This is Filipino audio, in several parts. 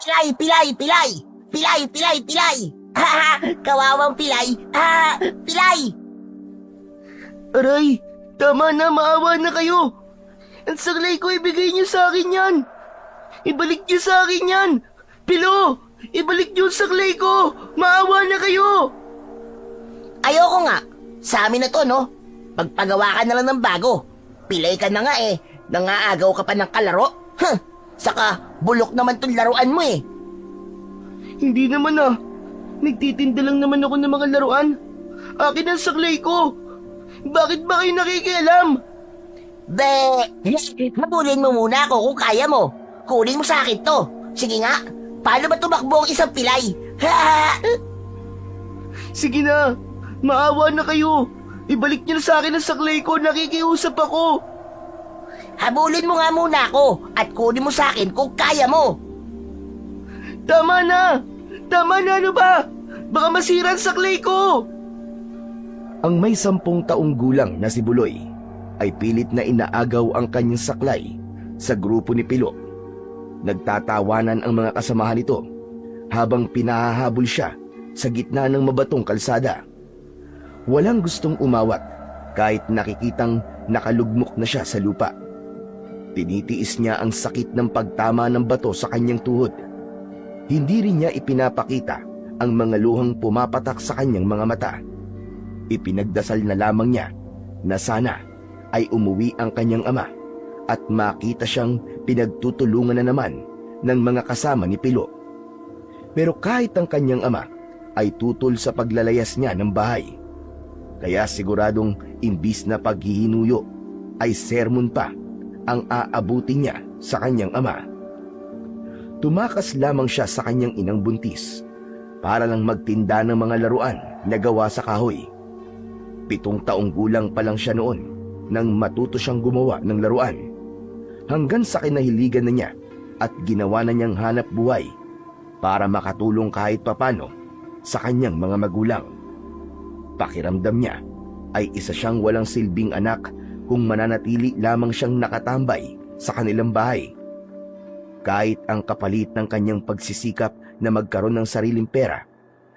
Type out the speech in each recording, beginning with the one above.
Pilay, pilay, pilay! Pilay, pilay, pilay! Kawawang pilay! Pilay! Aray, tama na, maawa na kayo. Ang saklay ko, ibigay niyo sa akin yan. Ibalik niyo sa akin yan. Pilo, ibalik niyo ang saklay ko. Maawa na kayo. Ayoko nga. Sa amin na to, no? Pagpagawa ka na lang ng bago. Pilay ka na nga eh. Nangaagaw ka pa ng kalaro. Saka bulok naman tong laruan mo eh. Hindi naman ah. Nagtitinda lang naman ako ng mga laruan. Akin ang saklay ko. Bakit ba kayo nakikialam? Habulin mo muna ako kung kaya mo. Kunin mo sa akin to. Sige nga, paano ba tumakbo ang isang pilay? Sige na, maawa na kayo. Ibalik niyo na sa akin ang saklay ko, nakikiusap ako. Habulin mo nga muna ako at kunin mo sa akin kung kaya mo. Tama na! Tama na, ano ba? Baka masira ang saklay ko! Ang may 10 taong gulang na si Buloy ay pilit na inaagaw ang kanyang saklay sa grupo ni Pilo. Nagtatawanan ang mga kasamahan nito habang pinahahabol siya sa gitna ng mabatong kalsada. Walang gustong umawat kahit nakikitang nakalugmok na siya sa lupa. Tinitiis niya ang sakit ng pagtama ng bato sa kanyang tuhod. Hindi rin niya ipinapakita ang mga luhang pumapatak sa kanyang mga mata. Ipinagdasal na lamang niya na sana ay umuwi ang kanyang ama at makita siyang pinagtutulungan na naman ng mga kasama ni Pilo. Pero kahit ang kanyang ama ay tutol sa paglalayas niya ng bahay, kaya siguradong imbis na paghihinuyo ay sermon pa ang aabuti niya sa kanyang ama. Tumakas lamang siya sa kanyang inang buntis para lang magtinda ng mga laruan na gawa sa kahoy. 7 taong gulang pa lang siya noon nang matuto siyang gumawa ng laruan. Hanggang sa kinahiligan na niya at ginawa na niyang hanap buhay para makatulong kahit papano sa kanyang mga magulang. Pakiramdam niya ay isa siyang walang silbing anak kung mananatili lamang siyang nakatambay sa kanilang bahay. Kahit ang kapalit ng kanyang pagsisikap na magkaroon ng sariling pera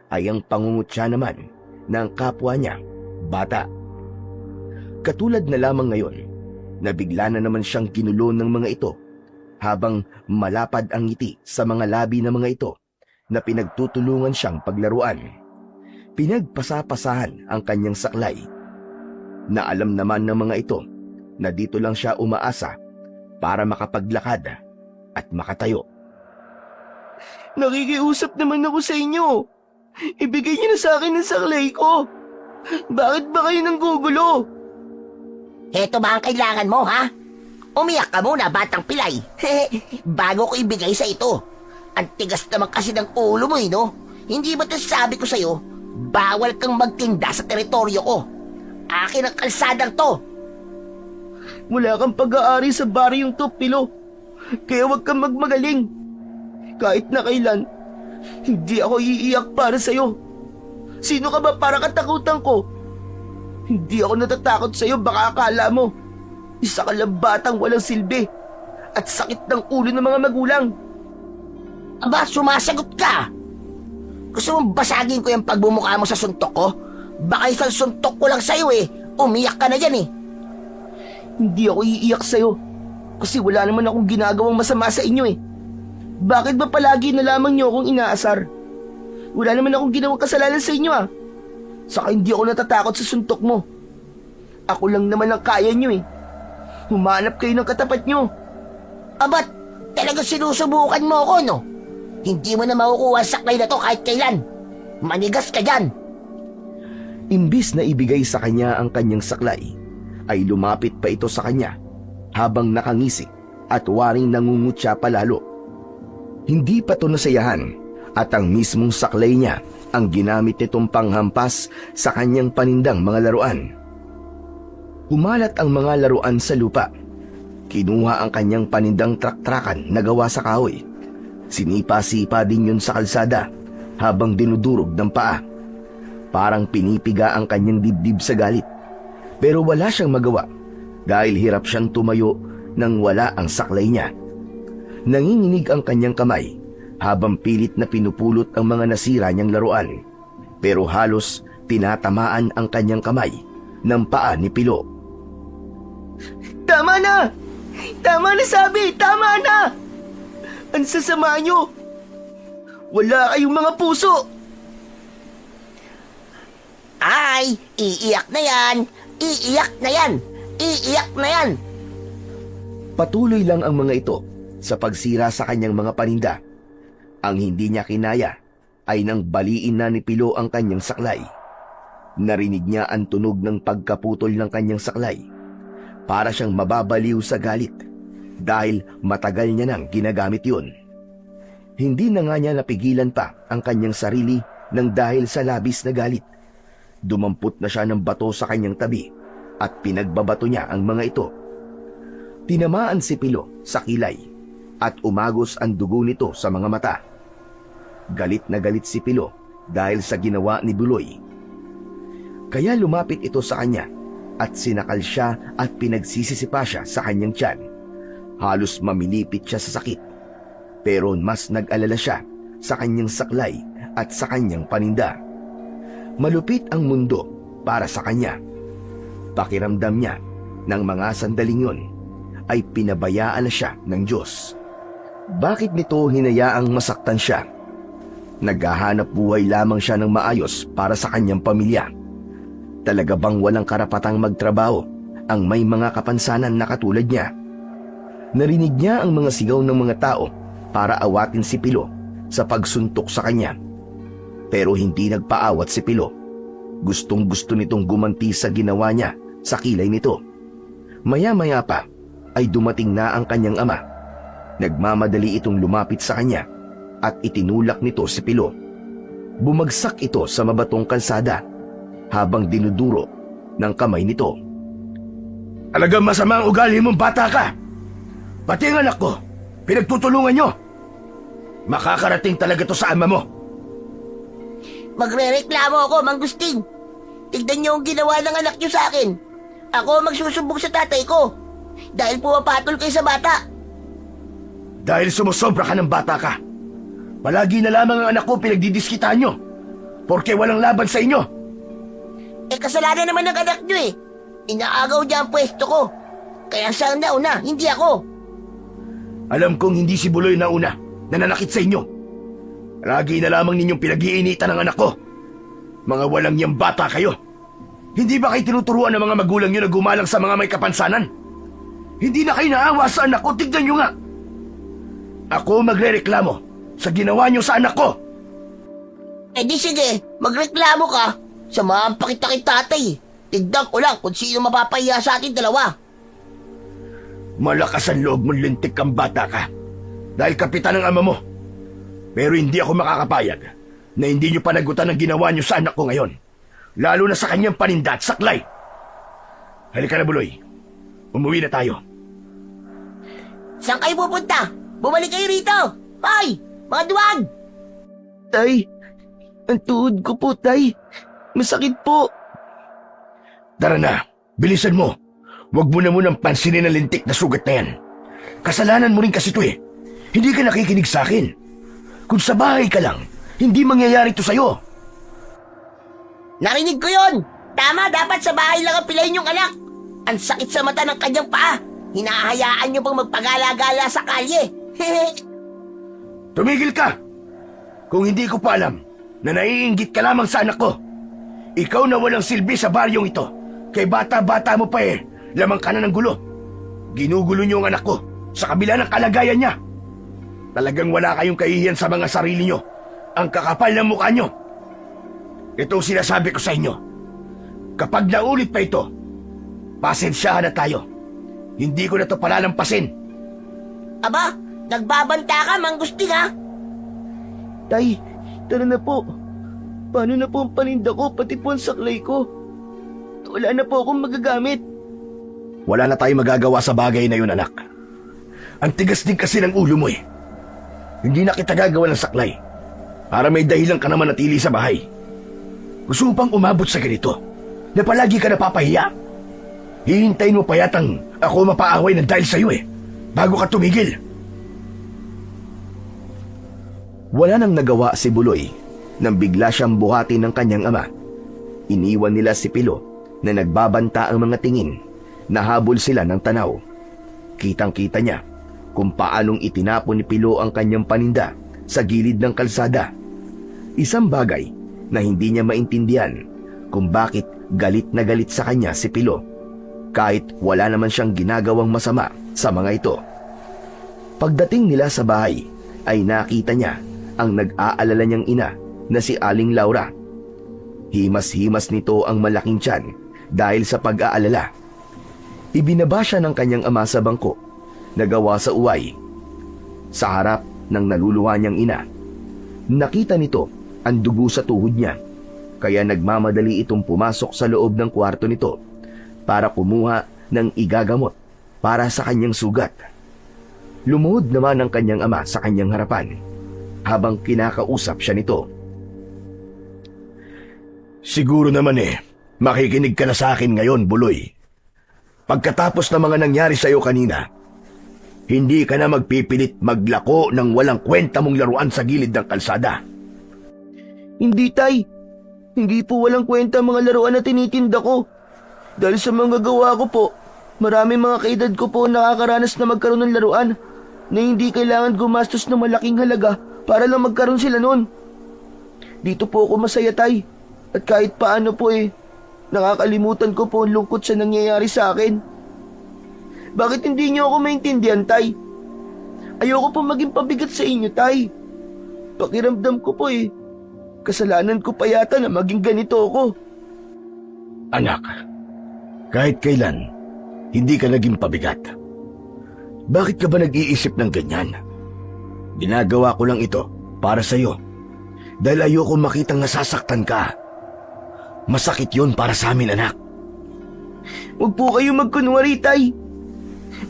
ay ang pangungutya naman ng kapwa niya bata. Katulad na lamang ngayon na bigla na naman siyang ginulo ng mga ito habang malapad ang ngiti sa mga labi ng mga ito na pinagtutulungan siyang paglaruan. Pinagpasapasahan ang kanyang saklay na alam naman ng mga ito na dito lang siya umaasa para makapaglakad at makatayo. Nakikiusap naman ako sa inyo. Ibigay niyo na sa akin ang saklay ko. Bakit ba kayo nanggugulo? Heto ba ang kailangan mo, ha? Umiyak ka muna, batang pilay. Bago ko ibigay sa ito. Ang tigas naman kasi ng ulo mo, no? Hindi ba ito sabi ko sa'yo, bawal kang magtinda sa teritoryo ko. Akin ang kalsadang to. Wala kang pag-aari sa baryong to, Pilo. Kaya huwag kang magmagaling. Kahit na kailan, hindi ako iiyak para sa'yo. Sino ka ba para katakutan ko? Hindi ako natatakot sa'yo, baka akala mo isa ka lang batang walang silbi at sakit ng ulo ng mga magulang. Aba, sumasagot ka. Gusto mong basagin ko yung pagbumukha mo sa suntok ko? Baka isang suntok ko lang sa'yo eh. Umiyak ka na dyan eh. Hindi ako iiyak sa'yo kasi wala naman akong ginagawang masama sa inyo eh. Bakit ba palagi na lamang niyo akong inaasar? Wala naman akong ginawang kasalanan sa inyo ah. Saka hindi ako natatakot sa suntok mo. Ako lang naman ang kaya niyo eh. Humanap kayo ng katapat niyo. Abat, talaga sinusubukan mo ako, no? Hindi mo na makukuha ang saklay na to kahit kailan. Manigas ka dyan. Imbis na ibigay sa kanya ang kanyang saklay, ay lumapit pa ito sa kanya habang nakangisik at waring nangungutya palalo. Hindi pa ito nasayahan at ang mismong saklay niya ang ginamit nitong panghampas sa kanyang panindang mga laruan. Humalat ang mga laruan sa lupa. Kinuha ang kanyang panindang trak-trakan na gawa sa kahoy. Sinipa-sipa din yun sa kalsada habang dinudurog ng paa. Parang pinipiga ang kanyang dibdib sa galit. Pero wala siyang magawa dahil hirap siyang tumayo nang wala ang saklay niya. Nanginginig ang kanyang kamay habang pilit na pinupulot ang mga nasira niyang laruan. Pero halos tinatamaan ang kanyang kamay ng paa ni Pilo. Tama na! Tama na sabi! Tama na! Ang sasama nyo! Wala kayong mga puso! Ay, iiyak na yan! Iiyak na yan! Iiyak na yan! Patuloy lang ang mga ito sa pagsira sa kanyang mga paninda. Ang hindi niya kinaya ay nang baliin na ni Pilo ang kanyang saklay. Narinig niya ang tunog ng pagkaputol ng kanyang saklay. Para siyang mababaliw sa galit dahil matagal niya nang ginagamit yun. Hindi na nga niya napigilan pa ang kanyang sarili nang dahil sa labis na galit. Dumampot na siya ng bato sa kanyang tabi at pinagbabato niya ang mga ito. Tinamaan si Pilo sa kilay at umagos ang dugo nito sa mga mata. Galit na galit si Pilo dahil sa ginawa ni Buloy. Kaya lumapit ito sa kanya at sinakal siya at pinagsisisipa siya sa kanyang tiyan. Halos mamilipit siya sa sakit. Pero mas nag-alala siya sa kanyang saklay at sa kanyang paninda. Malupit ang mundo para sa kanya. Pakiramdam niya ng mga sandaling yon ay pinabayaan na siya ng Diyos. Bakit nito hinayaang masaktan siya? Naghahanap buhay lamang siya ng maayos para sa kanyang pamilya. Talaga bang walang karapatang magtrabaho ang may mga kapansanan na katulad niya? Narinig niya ang mga sigaw ng mga tao para awatin si Pilo sa pagsuntok sa kanya. Pero hindi nagpaawat si Pilo. Gustong-gusto nitong gumanti sa ginawa niya sa kilay nito. Maya-maya pa ay dumating na ang kanyang ama. Nagmamadali itong lumapit sa kanya at itinulak nito si Pilo. Bumagsak ito sa mabatong kalsada habang dinuduro ng kamay nito. Talagang masama ang ugali mong bata ka! Pati ang anak ko, pinagtutulungan nyo! Makakarating talaga to sa ama mo! Magrereklamo ako, Mang Gusting. Tignan niyo ang ginawa ng anak niyo sa akin. Ako ang magsusumbong sa tatay ko. Dahil pumapatol kayo sa bata. Dahil sumusobra ka ng bata ka. Palagi na lamang ang anak ko pinagdidiskitaan nyo. Porke walang laban sa inyo. Eh kasalanan naman ng anak niyo eh. Inaagaw niya ang pwesto ko. Kaya siya ang nauna, hindi ako. Alam kong hindi si Buloy na una nananakit sa inyo. Lagi na lamang ninyong pinag-iinitan ng anak ko. Mga walang niyang bata kayo. Hindi ba kayo tinuturuan ng mga magulang niyo na gumalang sa mga may kapansanan? Hindi na kayo naawa sa anak ko, tignan niyo nga. Ako magrereklamo sa ginawa niyo sa anak ko. Eh di sige, magreklamo ka. Samahan pa kita kay tatay. Tignan ko lang kung sino mapapahiya sa atin dalawa. Malakas ang loob mong lintik kang bata ka. Dahil kapitan ng ama mo. Pero hindi ako makakapayag na hindi niyo panagutan ang ginawa niyo sa anak ko ngayon. Lalo na sa kanyang paninda at saklay. Halika na, Buloy. Umuwi na tayo. Saan kayo pupunta? Bumalik kayo rito! Hoy! Mga duwag! Tay, ang tuhod ko po, Tay. Masakit po. Tara na, bilisan mo. Huwag mo na munang pansinin ang lintik na sugat na yan. Kasalanan mo rin kasi ito eh. Hindi ka nakikinig sa akin. Kung sa bahay ka lang, hindi mangyayari ito sa'yo. Narinig ko yon! Tama, dapat sa bahay lang ang pilayin yung anak. Ang sakit sa mata ng kanyang paa. Hinahayaan niyo bang magpagala-gala sa kalye? Tumigil ka! Kung hindi ko pa alam na naiinggit ka lamang sa anak ko. Ikaw na walang silbi sa baryong ito. Kay bata-bata mo pa eh, lamang ka na ng gulo. Ginugulo niyo ang anak ko sa kabila ng kalagayan niya. Talagang wala kayong kahihiyan sa mga sarili niyo. Ang kakapal ng mukha niyo. Ito ang sinasabi ko sa inyo. Kapag naulit pa ito, pasensyahan na tayo. Hindi ko na ito palalampasin. Aba, nagbabanta ka, Mang Gusting ha? Tay, tara na po. Paano na po ang paninda ko, pati po ang saklay ko? Wala na po akong magagamit. Wala na tayong magagawa sa bagay na yun, anak. Ang tigas din kasi ng ulo mo eh. Hindi na kita gagawa ng saklay. Para may dahilan ka naman natili sa bahay. Gusto mo pang umabot sa ganito na palagi ka napapahiya. Hihintayin mo pa yatang ako mapaaway ng dahil sa'yo eh, bago ka tumigil. Wala nang nagawa si Buloy nang bigla siyang buhatin ng kanyang ama. Iniwan nila si Pilo na nagbabanta ang mga tingin. Nahabol sila ng tanaw. Kitang-kita niya kung paanong itinapon ni Pilo ang kanyang paninda sa gilid ng kalsada. Isang bagay na hindi niya maintindihan kung bakit galit na galit sa kanya si Pilo, kahit wala naman siyang ginagawang masama sa mga ito. Pagdating nila sa bahay ay nakita niya ang nag-aalala niyang ina na si Aling Laura. Himas-himas nito ang malaking tiyan dahil sa pag-aalala. Ibinaba siya ng kanyang ama sa bangko na gawa sa uway. Sa harap ng naluluha niyang ina, nakita nito ang dugo sa tuhod niya, kaya nagmamadali itong pumasok sa loob ng kwarto nito para kumuha ng igagamot para sa kanyang sugat. Lumuhod naman ang kanyang ama sa kanyang harapan habang kinakausap siya nito. Siguro naman makikinig ka na sa akin ngayon, Buloy. Pagkatapos ng mga nangyari sa'yo kanina, hindi ka na magpipilit maglako ng walang kwenta mong laruan sa gilid ng kalsada. Hindi, Tay. Hindi po walang kwenta ang mga laruan na tinitinda ko. Dahil sa mga gawa ko po, marami mga kaedad ko po nakakaranas na magkaroon ng laruan na hindi kailangan gumastos ng malaking halaga para lang magkaroon sila nun. Dito po ako masaya, Tay. At kahit paano po nakakalimutan ko po ang lungkot sa nangyayari sa akin. Bakit hindi niyo ako maintindihan, Tay? Ayoko po maging pabigat sa inyo, Tay. Pakiramdam ko po kasalanan ko pa yata na maging ganito ako. Anak, kahit kailan, hindi ka naging pabigat. Bakit ka ba nag-iisip ng ganyan? Ginagawa ko lang ito para sa'yo. Dahil ayoko makitang nasasaktan ka. Masakit yun para sa amin, anak. Huwag po kayo magkunwari, Tay.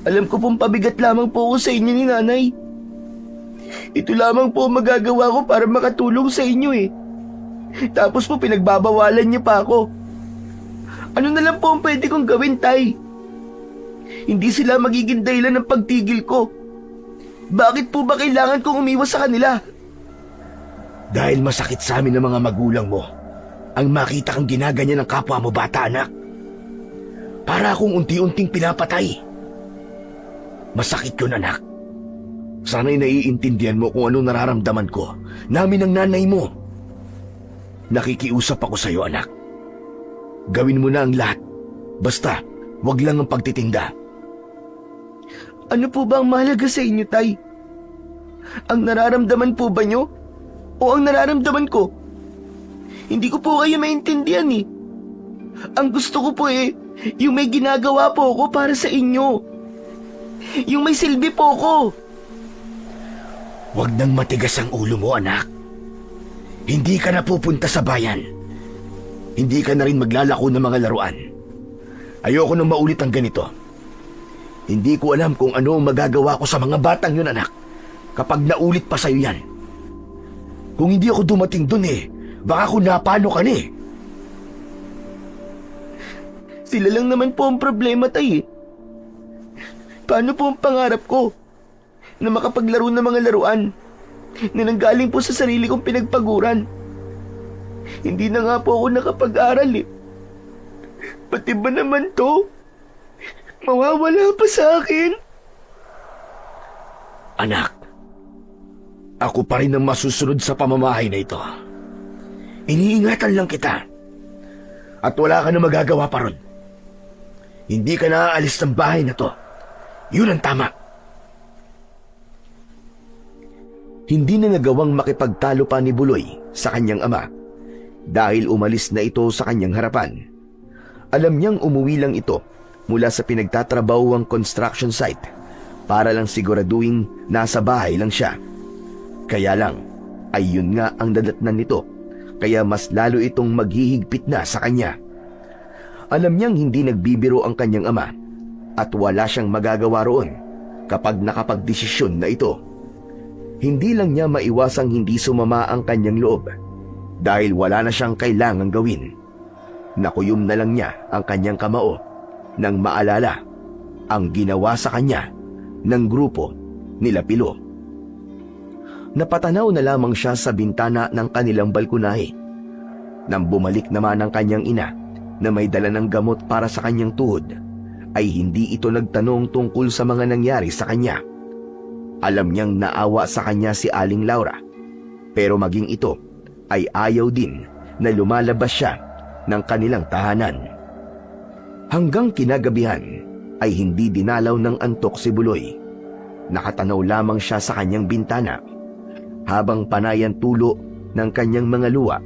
Alam ko pong pabigat lamang po ako sa inyo ni Nanay. Ito lamang po ang magagawa ko para makatulong sa inyo Tapos po pinagbabawalan niyo pa ako. Ano na lang po ang pwede kong gawin, Tay? Hindi sila magiging dahilan ng pagtigil ko. Bakit po ba kailangan kong umiwas sa kanila? Dahil masakit sa amin ng mga magulang mo ang makita kang ginaganyan ng kapwa mo bata, anak. Para akong unti-unting pinapatay. Masakit yun, anak. Sana'y naiintindihan mo kung anong nararamdaman ko, namin ng nanay mo. Nakikiusap ako sa'yo, anak. Gawin mo na ang lahat. Basta, wag lang ang pagtitinda. Ano po ba ang mahalaga sa inyo, Tay? Ang nararamdaman po ba nyo? O ang nararamdaman ko? Hindi ko po kayo maintindihan Ang gusto ko po yung may ginagawa po ako para sa inyo. Yung may silbi po ko. Wag nang matigas ang ulo mo, anak. Hindi ka na pupunta sa bayan. Hindi ka na rin maglalako ng mga laruan. Ayoko nang maulit ang ganito. Hindi ko alam kung ano ang magagawa ko sa mga batang yun, anak, kapag naulit pa sa'yo yan. Kung hindi ako dumating dun baka kung napano ka na Sila lang naman po ang problema, Tay. Paano po ang pangarap ko na makapaglaro ng mga laruan na nanggaling po sa sarili kong pinagpaguran? Hindi na nga po ako nakapag-aral Pati ba naman to? Mawawala pa sa akin? Anak, ako pa rin ang masusunod sa pamamahay na ito. Iniingatan lang kita. At wala ka na magagawa pa ron. Hindi ka na aalis ng bahay na to. Yun ang tama. Hindi na nagawang makipagtalo pa ni Buloy sa kanyang ama dahil umalis na ito sa kanyang harapan. Alam niyang umuwi lang ito mula sa pinagtatrabahong construction site para lang siguraduhin nasa bahay lang siya. Kaya lang, ay yun nga ang dadatnan nito, kaya mas lalo itong maghihigpit na sa kanya. Alam niyang hindi nagbibiro ang kanyang ama at wala siyang magagawa roon kapag nakapagdesisyon na ito. Hindi lang niya maiwasang hindi sumama ang kanyang loob dahil wala na siyang kailangang gawin. Nakuyom na lang niya ang kanyang kamao nang maalala ang ginawa sa kanya ng grupo nila Pilo. Napatanaw na lamang siya sa bintana ng kanilang balkonahe. Nang bumalik naman ang kanyang ina na may dala ng gamot para sa kanyang tuhod, ay hindi ito nagtanong tungkol sa mga nangyari sa kanya. Alam niyang naawa sa kanya si Aling Laura, pero maging ito ay ayaw din na lumalabas siya ng kanilang tahanan. Hanggang kinagabihan ay hindi dinalaw ng antok si Buloy. Nakatanaw lamang siya sa kanyang bintana habang panay ang tulo ng kanyang mga luha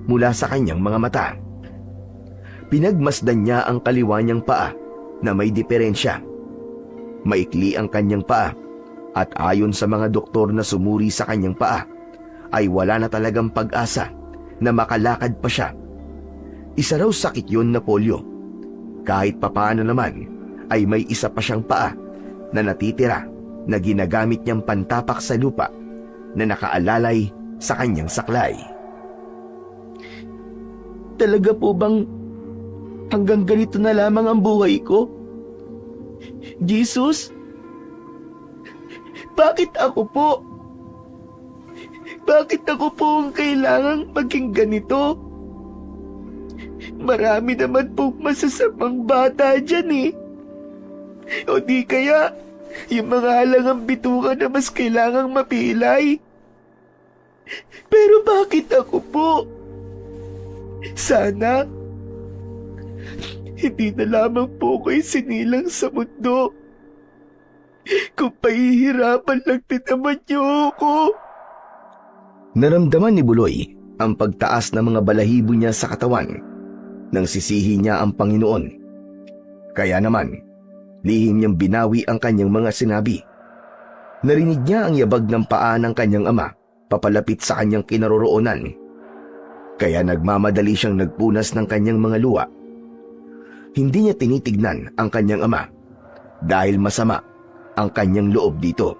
mula sa kanyang mga mata. Pinagmasdan niya ang kaliwa niyang paa na may diferensya. Maikli ang kanyang paa at ayon sa mga doktor na sumuri sa kanyang paa ay wala na talagang pag-asa na makalakad pa siya. Isa raw sakit yun na polio. Kahit papaano naman ay may isa pa siyang paa na natitira na ginagamit niyang pantapak sa lupa na nakaalalay sa kanyang saklay. Talaga po bang hanggang ganito na lamang ang buhay ko? Jesus? Bakit ako po? Bakit ako po ang kailangang maging ganito? Marami naman po masasamang bata dyan eh. O di kaya, yung mga halangang bituka na mas kailangang mapilay. Pero bakit ako po? Sana, hindi na lamang po ko'y sinilang sa mundo. Kung pahihirapan lang din naman niyo ako. Naramdaman ni Buloy ang pagtaas ng mga balahibo niya sa katawan nang sisihi niya ang Panginoon. Kaya naman, lihim niyang binawi ang kanyang mga sinabi. Narinig niya ang yabag ng paa ng kanyang ama papalapit sa kanyang kinaroroonan. Kaya nagmamadali siyang nagpunas ng kanyang mga luha. Hindi niya tinitignan ang kanyang ama dahil masama ang kanyang loob dito.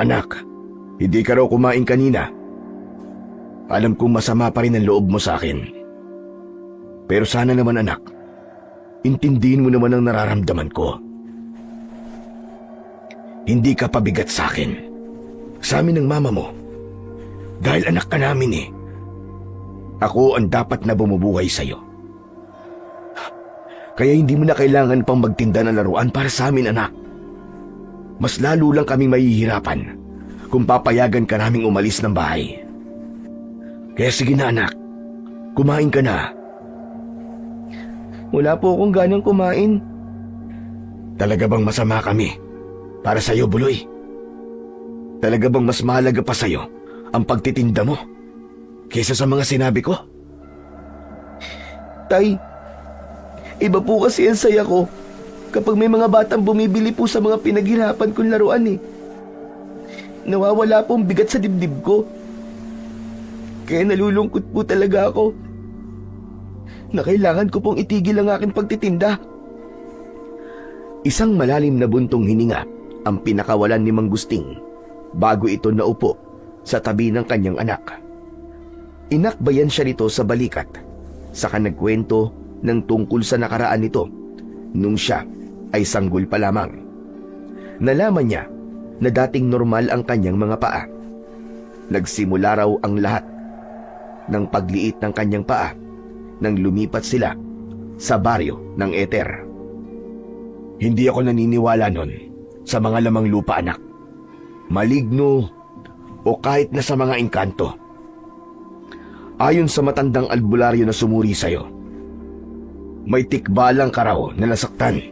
Anak, hindi ka raw kumain kanina. Alam kong masama pa rin ang loob mo sa akin. Pero sana naman anak, intindihin mo naman ang nararamdaman ko. Hindi ka pabigat sa akin. Sa amin ng mama mo. Dahil anak ka namin eh. Ako ang dapat na bumubuhay sa'yo. Kaya hindi mo na kailangan pang magtinda ng laruan para sa amin, anak. Mas lalo lang kaming mahihirapan kung papayagan ka naming umalis ng bahay. Kaya sige na, anak. Kumain ka na. Wala po akong ganang kumain. Talaga bang masama kami para sa'yo, Buloy? Talaga bang mas mahalaga pa sa'yo ang pagtitinda mo kaysa sa mga sinabi ko? Tay, iba po kasi ang saya ko kapag may mga batang bumibili po sa mga pinaghirapan kong laruan eh. Nawawala pong bigat sa dibdib ko. Kaya nalulungkot po talaga ako na kailangan ko pong itigil ang aking pagtitinda. Isang malalim na buntong hininga ang pinakawalan ni Mang Gusting bago ito naupo sa tabi ng kanyang anak. Inakbayan siya nito sa balikat, saka nagkwento ng tungkol sa nakaraan nito nung siya ay sanggol pa lamang. Nalaman niya na dating normal ang kanyang mga paa. Nagsimula raw ang lahat ng pagliit ng kanyang paa nang lumipat sila sa baryo ng Eter. Hindi ako naniniwala nun sa mga lamang lupa, anak. Maligno o kahit na sa mga engkanto. Ayon sa matandang albularyo na sumuri sa'yo, may tikbalang ka raw na nasaktan.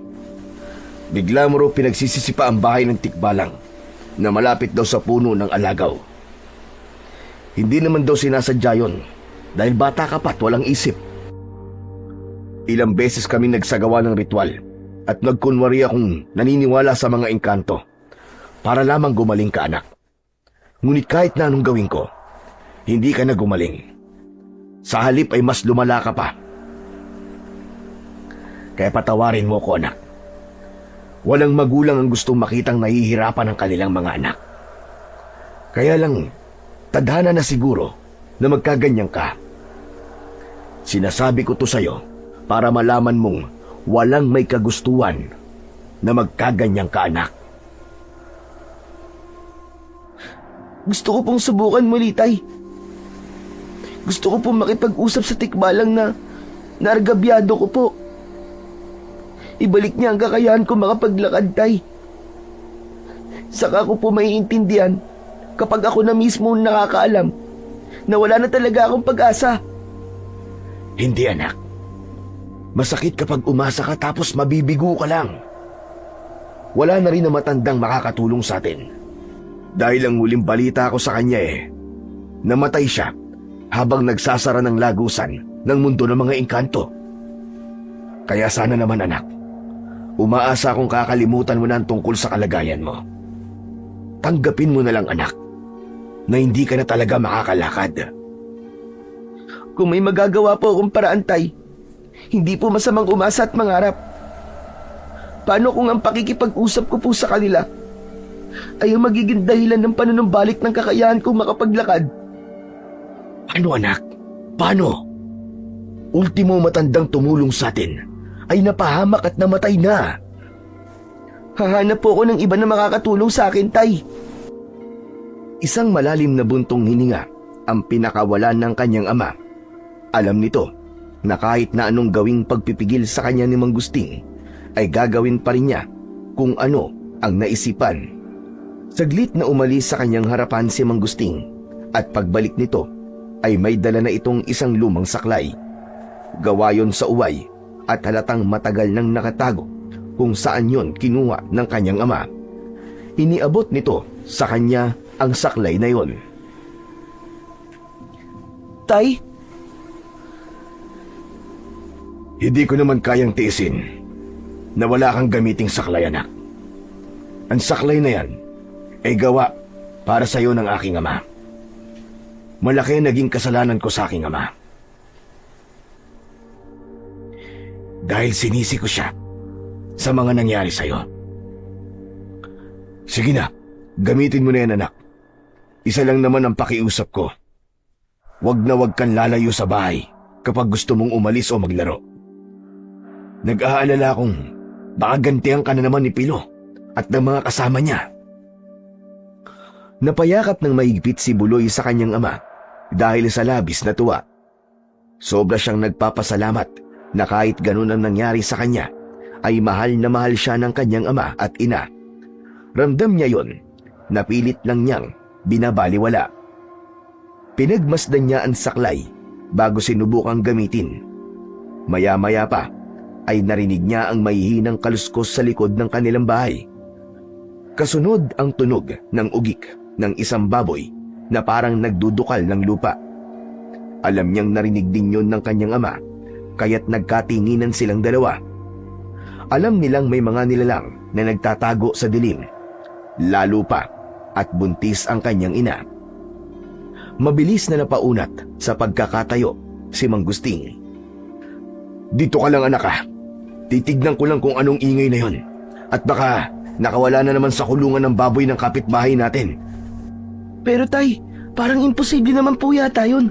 Bigla mo raw pinagsisisipa ang bahay ng tikbalang na malapit daw sa puno ng alagaw. Hindi naman daw sinasadya yun dahil bata ka pa't walang isip. Ilang beses kami nagsagawa ng ritual at nagkunwari akong naniniwala sa mga engkanto para lamang gumaling ka, anak. Ngunit kahit na anong gawin ko, hindi ka na gumaling. Sa halip ay mas lumala ka pa. Kaya patawarin mo ko, anak. Walang magulang ang gustong makitang nahihirapan ang kanilang mga anak. Kaya lang, tadhana na siguro na magkaganyan ka. Sinasabi ko to sa'yo para malaman mong walang may kagustuhan na magkaganyan ka, anak. Gusto ko pong subukan muli, Tay. Gusto ko pong makipag-usap sa tikbalang na nargabyado ko po. Ibalik niya ang kakayahan ko makapaglakad, Tay. Saka ko po maiintindihan kapag ako na mismo ang nakakaalam na wala na talaga akong pag-asa. Hindi, anak. Masakit kapag umasa ka tapos mabibigo ka lang. Wala na rin na matandang makakatulong sa atin. Dahil ang huling balita ko sa kanya namatay siya habang nagsasara ng lagusan ng mundo ng mga engkanto. Kaya sana naman, anak, umaasa akong kakalimutan mo na ang tungkol sa kalagayan mo. Tanggapin mo na lang, anak, na hindi ka na talaga makakalakad. Kung may magagawa po akong paraan, Tay, hindi po masamang umasa at mangarap. Paano kung ang pakikipag-usap ko po sa kanila ay ang magiging dahilan ng panunumbalik ng kakayahan kong makapaglakad? Paano, anak? Paano? Ultimo matandang tumulong sa atin ay napahamak at namatay na. Hahanap po ako ng iba na makakatulong sa akin, Tay. Isang malalim na buntong hininga ang pinakawalan ng kanyang ama. Alam nito na kahit na anong gawing pagpipigil sa kanya ni Mang Gusting, ay gagawin pa rin niya kung ano ang naisipan. Saglit na umalis sa kanyang harapan si Mang Gusting at pagbalik nito ay may dala na itong isang lumang saklay. Gawa yon sa uway at halatang matagal nang nakatago kung saan yon kinuha ng kanyang ama. Iniabot nito sa kanya ang saklay na yon. Tay? Hindi ko naman kayang tiisin na wala kang gamiting saklay, anak. Ang saklay na yan ay gawa para sa iyo ng aking ama. Malaki naging kasalanan ko sa aking ama. Dahil sinisi ko siya sa mga nangyari sa iyo. Sige na, gamitin mo na yan, anak. Isa lang naman ang pakiusap ko. Wag na wag kang lalayo sa bahay kapag gusto mong umalis o maglaro. Nag-aalala kong baka gantihan ka na naman ni Pilo at ng mga kasama niya. Napayakap ng mahigpit si Buloy sa kanyang ama dahil sa labis na tuwa. Sobra siyang nagpapasalamat na kahit ganun ang nangyari sa kanya, ay mahal na mahal siya ng kanyang ama at ina. Ramdam niya yon, napilit lang niyang binabaliwala. Pinagmasdan niya ang saklay bago sinubukang gamitin. Maya-maya pa, ay narinig niya ang mahihinang kaluskos sa likod ng kanilang bahay. Kasunod ang tunog ng ugik ng isang baboy na parang nagdudukal ng lupa. Alam niyang narinig din yun ng kanyang ama, kaya't nagkatinginan silang dalawa. Alam nilang may mga nilalang na nagtatago sa dilim, lalo pa at buntis ang kanyang ina. Mabilis na napaunat sa pagkakatayo si Mang Gusting. Dito ka lang, anak, ha? Titignan ko lang kung anong ingay na yon. At baka nakawala na naman sa kulungan ng baboy ng kapitbahay natin. Pero Tay, parang imposible naman po yata yun.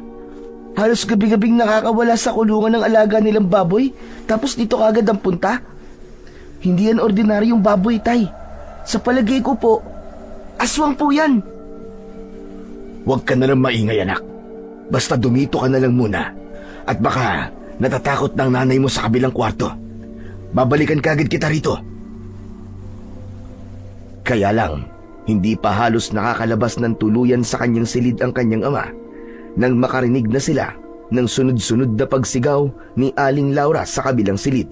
Halos gabi-gabing nakakawala sa kulungan ng alaga nilang baboy, tapos dito kagad ang punta. Hindi yan ordinaryong baboy, Tay. Sa palagay ko po, aswang po yan. Huwag ka na lang maingay, anak. Basta dumito ka na lang muna. At baka natatakot ng nanay mo sa kabilang kwarto. Babalikan kagad kita rito. Kaya lang, hindi pa halos nakakalabas ng tuluyan sa kanyang silid ang kanyang ama nang makarinig na sila ng sunod-sunod na pagsigaw ni Aling Laura sa kabilang silid.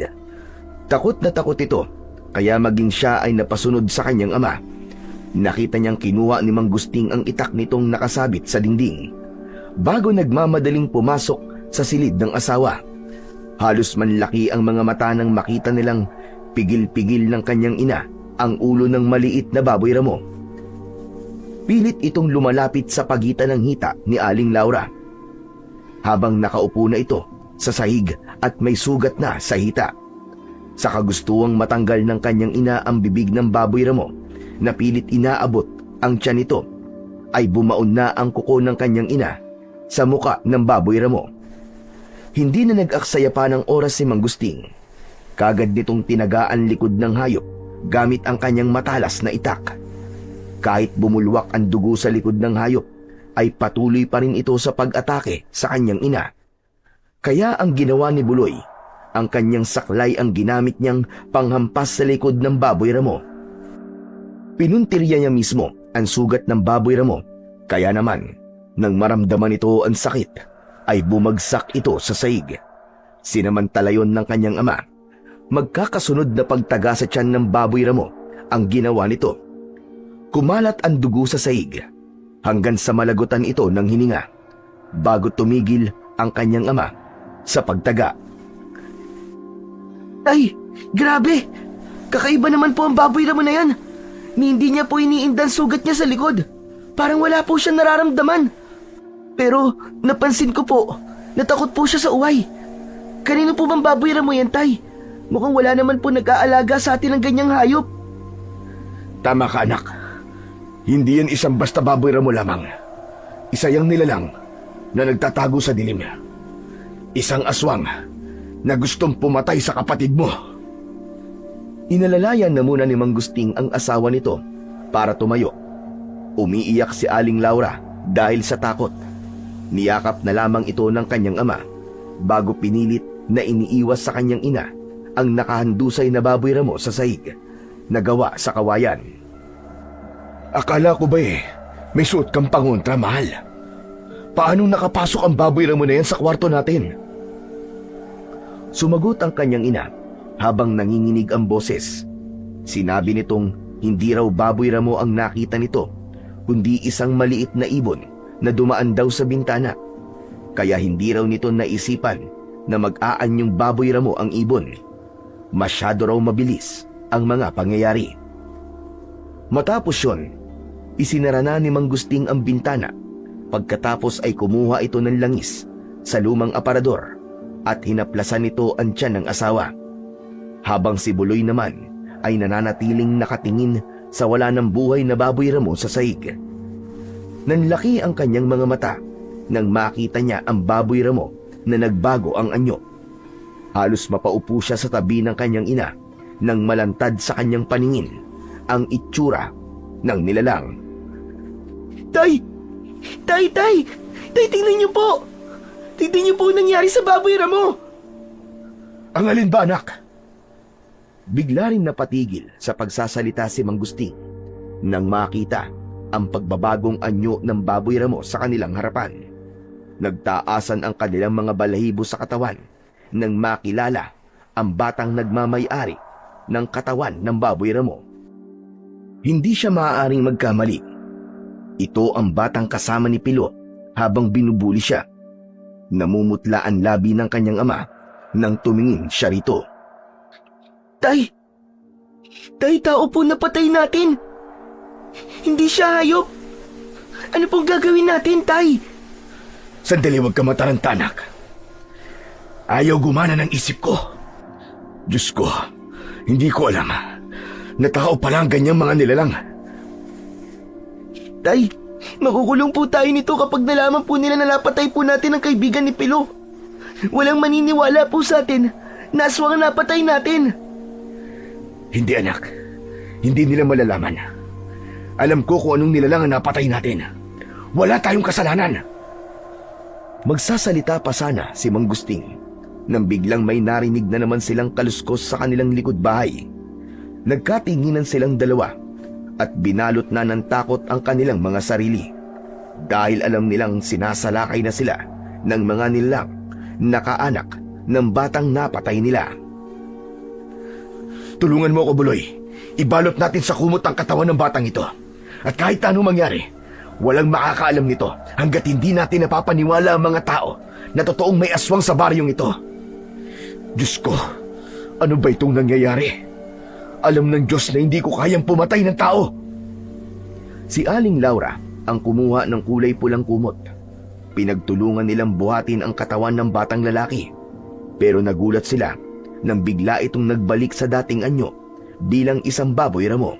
Takot na takot ito, kaya maging siya ay napasunod sa kanyang ama. Nakita niyang kinuha ni Mang Gusting ang itak nitong nakasabit sa dingding, bago nagmamadaling pumasok sa silid ng asawa. Halos manlaki ang mga mata nang makita nilang pigil-pigil ng kanyang ina ang ulo ng maliit na baboy ramo. Pilit itong lumalapit sa pagitan ng hita ni Aling Laura. Habang nakaupo na ito sa sahig at may sugat na sa hita. Sa kagustuang matanggal ng kanyang ina ang bibig ng baboy ramo na pilit inaabot ang tiyan nito, ay bumaon na ang kuko ng kanyang ina sa muka ng baboy ramo. Hindi na nag-aksaya pa ng oras si Mang Gusting. Kagad nitong tinagaan likod ng hayop gamit ang kanyang matalas na itak. Kahit bumulwak ang dugo sa likod ng hayop, ay patuloy pa rin ito sa pag-atake sa kanyang ina. Kaya ang ginawa ni Buloy, ang kanyang saklay ang ginamit niyang panghampas sa likod ng baboy ramo. Pinuntirya niya mismo ang sugat ng baboy ramo, kaya naman, nang maramdaman ito ang sakit, ay bumagsak ito sa saig. Sinamantala yon ng kanyang ama. Magkakasunod na pagtaga sa tiyan ng baboy ramo ang ginawa nito. Kumalat ang dugo sa saig hanggang sa malagutan ito ng hininga bago tumigil ang kanyang ama sa pagtaga. Ay, grabe! Kakaiba naman po ang baboy ramo na yan. Hindi niya po iniindan sugat niya sa likod. Parang wala po siyang nararamdaman. Pero napansin ko po, natakot po siya sa uway. Kanino po bang baboy ramo yan, Tay? Mukhang wala naman po nag-aalaga sa atin ng ganyang hayop. Tama ka, anak. Hindi yan isang basta baboy ramo lamang. Isa yang nilalang na nagtatago sa dilim. Isang aswang na gustong pumatay sa kapatid mo. Inalalayan na muna ni Mang Gusting ang asawa nito para tumayo. Umiiyak si Aling Laura dahil sa takot. Niyakap na lamang ito ng kanyang ama bago pinilit na iniiwas sa kanyang ina ang nakahandusay na baboy ramo sa saig na gawa sa kawayan. Akala ko ba may suot kang pangontra, mahal? Paano nakapasok ang baboy ramo na yan sa kwarto natin? Sumagot ang kanyang ina habang nanginginig ang boses. Sinabi nitong hindi raw baboy ramo ang nakita nito, kundi isang maliit na ibon na dumaan daw sa bintana. Kaya hindi raw nito naisipan na mag-aanyong baboy ramo ang ibon. Masyado raw mabilis ang mga pangyayari. Matapos yun, isinara na ni Mang Gusting ang bintana. Pagkatapos ay kumuha ito ng langis sa lumang aparador at hinaplasan nito ang tiyan ng asawa. Habang si Buloy naman ay nananatiling nakatingin sa wala ng buhay na baboy ramo sa saig. Nanlaki ang kanyang mga mata nang makita niya ang baboy ramo na nagbago ang anyo. Halos mapaupo siya sa tabi ng kanyang ina nang malantad sa kanyang paningin ang itsura ng nilalang. Tay! Tay, Tay! Tay, tingnan niyo po! Tingnan niyo po ang nangyari sa baboy ramo! Ang alin ba, anak? Bigla rin napatigil sa pagsasalita si Mang Gusting nang makita ang pagbabagong anyo ng baboy ramo sa kanilang harapan. Nagtaasan ang kanilang mga balahibo sa katawan nang makilala ang batang nagmamay-ari ng katawan ng baboy ramo. Hindi siya maaaring magkamali. Ito ang batang kasama ni Pilo habang binubuli siya. Namumutla ang labi ng kanyang ama nang tumingin siya rito. Tay! Tay, tao po napatay natin! Hindi siya hayop! Ano pong gagawin natin, Tay? Sandali, huwag ka mataranta, anak. Ayaw gumana ng isip ko. Diyos ko, hindi ko alam na tao pala ang ganyang mga nilalang. Tay, makukulong po tayo nito kapag nalaman po nila na napatay po natin ang kaibigan ni Pilo. Walang maniniwala po sa atin na aswang ang napatay natin. Hindi, anak. Hindi nila malalaman. Alam ko kung anong nilalang ang napatay natin. Wala tayong kasalanan. Magsasalita pa sana si Mang Gusting nang biglang may narinig na naman silang kaluskos sa kanilang likod bahay. Nagkatinginan silang dalawa at binalot na ng takot ang kanilang mga sarili dahil alam nilang sinasalakay na sila ng mga nilalang na kaanak ng batang napatay nila. Tulungan mo ako, Buloy. Ibalot natin sa kumot ang katawan ng batang ito. At kahit anong mangyari, walang makakaalam nito hanggat hindi natin napapaniwala ang mga tao na totoong may aswang sa baryong ito. Diyos ko, ano ba itong nangyayari? Alam ng Diyos na hindi ko kayang pumatay ng tao. Si Aling Laura ang kumuha ng kulay pulang kumot. Pinagtulungan nilang buhatin ang katawan ng batang lalaki. Pero nagulat sila nang bigla itong nagbalik sa dating anyo bilang isang baboy ramo.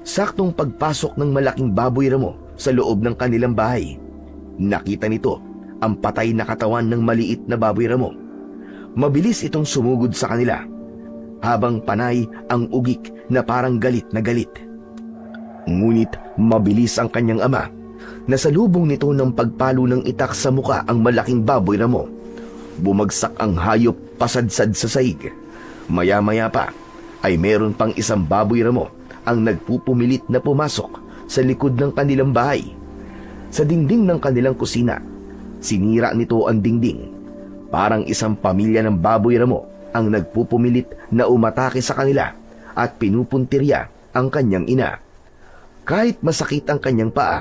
Saktong pagpasok ng malaking baboy ramo sa loob ng kanilang bahay, nakita nito ang patay na katawan ng maliit na baboy ramo. Mabilis itong sumugod sa kanila habang panay ang ugik na parang galit na galit. Ngunit mabilis ang kanyang ama. Nasalubong nito ng pagpalo ng itak sa muka ang malaking baboy ramo. Bumagsak ang hayop pasadsad sa sahig. Maya-maya pa ay meron pang isang baboy ramo ang nagpupumilit na pumasok sa likod ng kanilang bahay. Sa dingding ng kanilang kusina, sinira nito ang dingding. Parang isang pamilya ng baboy ramo ang nagpupumilit na umatake sa kanila at pinupuntirya ang kanyang ina. Kahit masakit ang kanyang paa,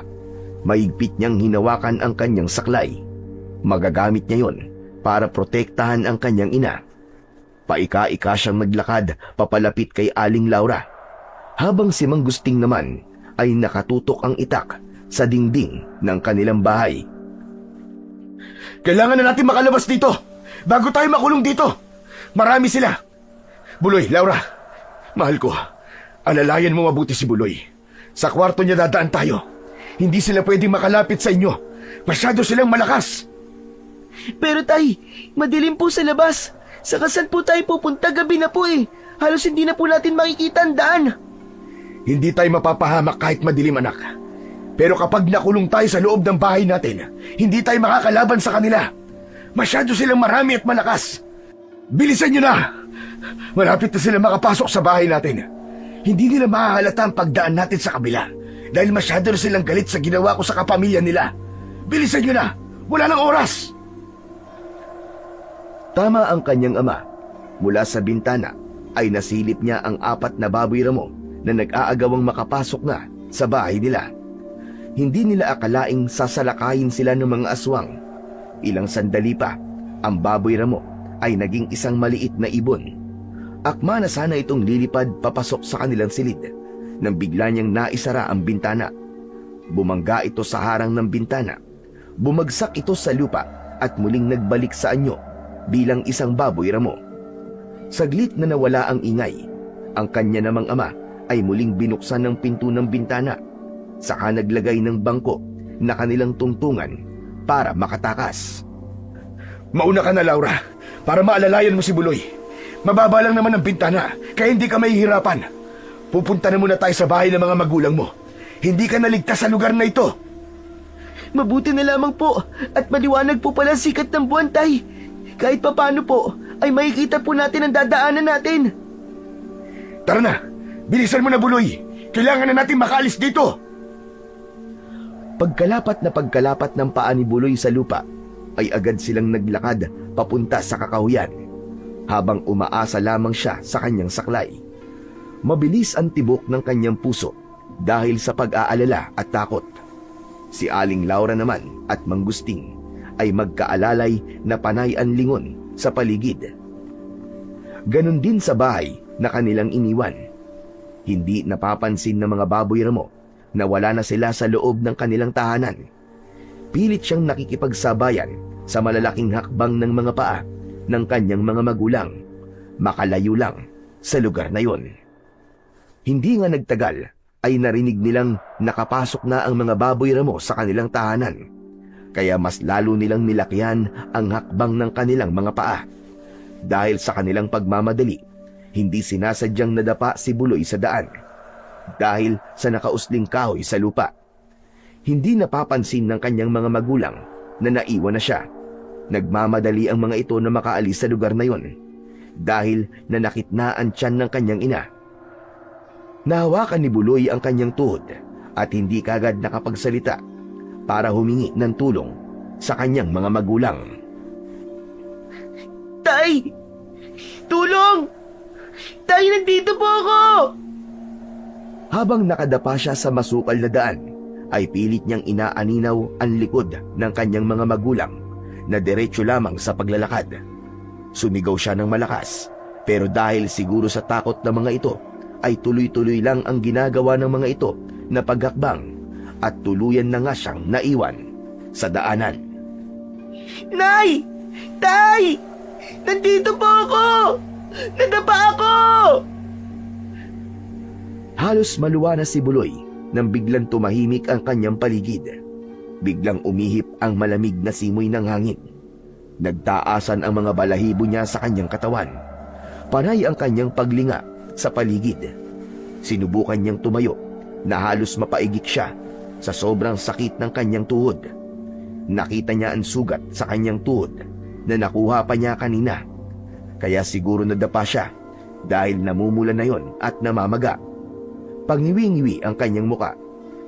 mahigpit niyang hinawakan ang kanyang saklay. Magagamit niya yon para protektahan ang kanyang ina. Paika-ika siyang naglakad papalapit kay Aling Laura, habang si Mang Gusting naman ay nakatutok ang itak sa dingding ng kanilang bahay. Kailangan na natin makalabas dito bago tayo makulong dito. Marami sila. Buloy, Laura, mahal ko, alalayan mo mabuti si Buloy. Sa kwarto niya dadaan tayo. Hindi sila pwedeng makalapit sa inyo. Masyado silang malakas. Pero tay, madilim po sa labas. Saka saan po tayo pupunta? Gabi na po eh. Halos hindi na po natin makikita ang daan. Hindi tayo mapapahamak kahit madilim, anak. Pero kapag nakulong tayo sa loob ng bahay natin, hindi tayo makakalaban sa kanila. Masyado silang marami at malakas. Bilisan nyo na! Malapit na sila makapasok sa bahay natin. Hindi nila mahahalata ang pagdaan natin sa kabila dahil masyado na silang galit sa ginawa ko sa kapamilya nila. Bilisan nyo na! Wala nang oras! Tama ang kanyang ama. Mula sa bintana ay nasilip niya ang 4 na baboy ramo na nag-aagawang makapasok na sa bahay nila. Hindi nila akalaing sasalakayin sila ng mga aswang. Ilang sandali pa, ang baboy ramo ay naging isang maliit na ibon. Akma na sana itong lilipad papasok sa kanilang silid nang bigla niyang naisara ang bintana. Bumangga ito sa harang ng bintana. Bumagsak ito sa lupa at muling nagbalik sa anyo bilang isang baboy ramo. Saglit na nawala ang ingay. Ang kanya namang ama ay muling binuksan ng pinto ng bintana. Saka naglagay ng bangko na kanilang tungtungan para makatakas. Mauna ka na, Laura, para maalalayan mo si Buloy. Mababa lang naman ang bintana, kaya hindi ka mahihirapan. Pupunta na muna tayo sa bahay ng mga magulang mo. Hindi ka naligtas sa lugar na ito. Mabuti na lamang po at maliwanag po pala sikat ng buwan, tay. Kahit papano po ay makikita po natin ang dadaanan natin. Tara na, bilisan mo na, Buloy. Kailangan na natin makaalis dito. Pagkalapat ng paa ni Buloy sa lupa, ay agad silang naglakad papunta sa kakahuyan, habang umaasa lamang siya sa kanyang saklay. Mabilis ang tibok ng kanyang puso dahil sa pag-aalala at takot. Si Aling Laura naman at Mang Gusting ay magkaalalay na panay ang lingon sa paligid. Ganon din sa bahay na kanilang iniwan. Hindi napapansin ng mga baboy ramo na wala na sila sa loob ng kanilang tahanan. Pilit siyang nakikipagsabayan sa malalaking hakbang ng mga paa ng kanyang mga magulang, makalayo lang sa lugar na yon. Hindi nga nagtagal ay narinig nilang nakapasok na ang mga baboy ramo sa kanilang tahanan, kaya mas lalo nilang nilakihan ang hakbang ng kanilang mga paa. Dahil sa kanilang pagmamadali, hindi sinasadyang nadapa si Buloy sa daan dahil sa nakausling kahoy sa lupa. Hindi napapansin ng kanyang mga magulang na naiwan na siya. Nagmamadali ang mga ito na makaalis sa lugar na yon dahil nanakit na ang tiyan ng kanyang ina. Nahawakan ni Buloy ang kanyang tuhod at hindi kagad nakapagsalita para humingi ng tulong sa kanyang mga magulang. Tay! Tulong! Tay, nandito po ako! Habang nakadapa siya sa masukal na daan, ay pilit niyang inaaninaw ang likod ng kanyang mga magulang na diretso lamang sa paglalakad. Sumigaw siya ng malakas, pero dahil siguro sa takot ng mga ito, ay tuloy-tuloy lang ang ginagawa ng mga ito na paghakbang at tuluyan na nga siyang naiwan sa daanan. Nay! Tay! Nandito po ako! Nadapa ako! Halos maluwa na si Buloy nang biglang tumahimik ang kanyang paligid. Biglang umihip ang malamig na simoy ng hangin. Nagtaasan ang mga balahibo niya sa kanyang katawan. Panay ang kanyang paglinga sa paligid. Sinubukan niyang tumayo, na halos mapaigik siya sa sobrang sakit ng kanyang tuhod. Nakita niya ang sugat sa kanyang tuhod na nakuha pa niya kanina. Kaya siguro nadapa siya dahil namumula na yon at namamaga. Pangiwi-ngiwi ang kanyang muka,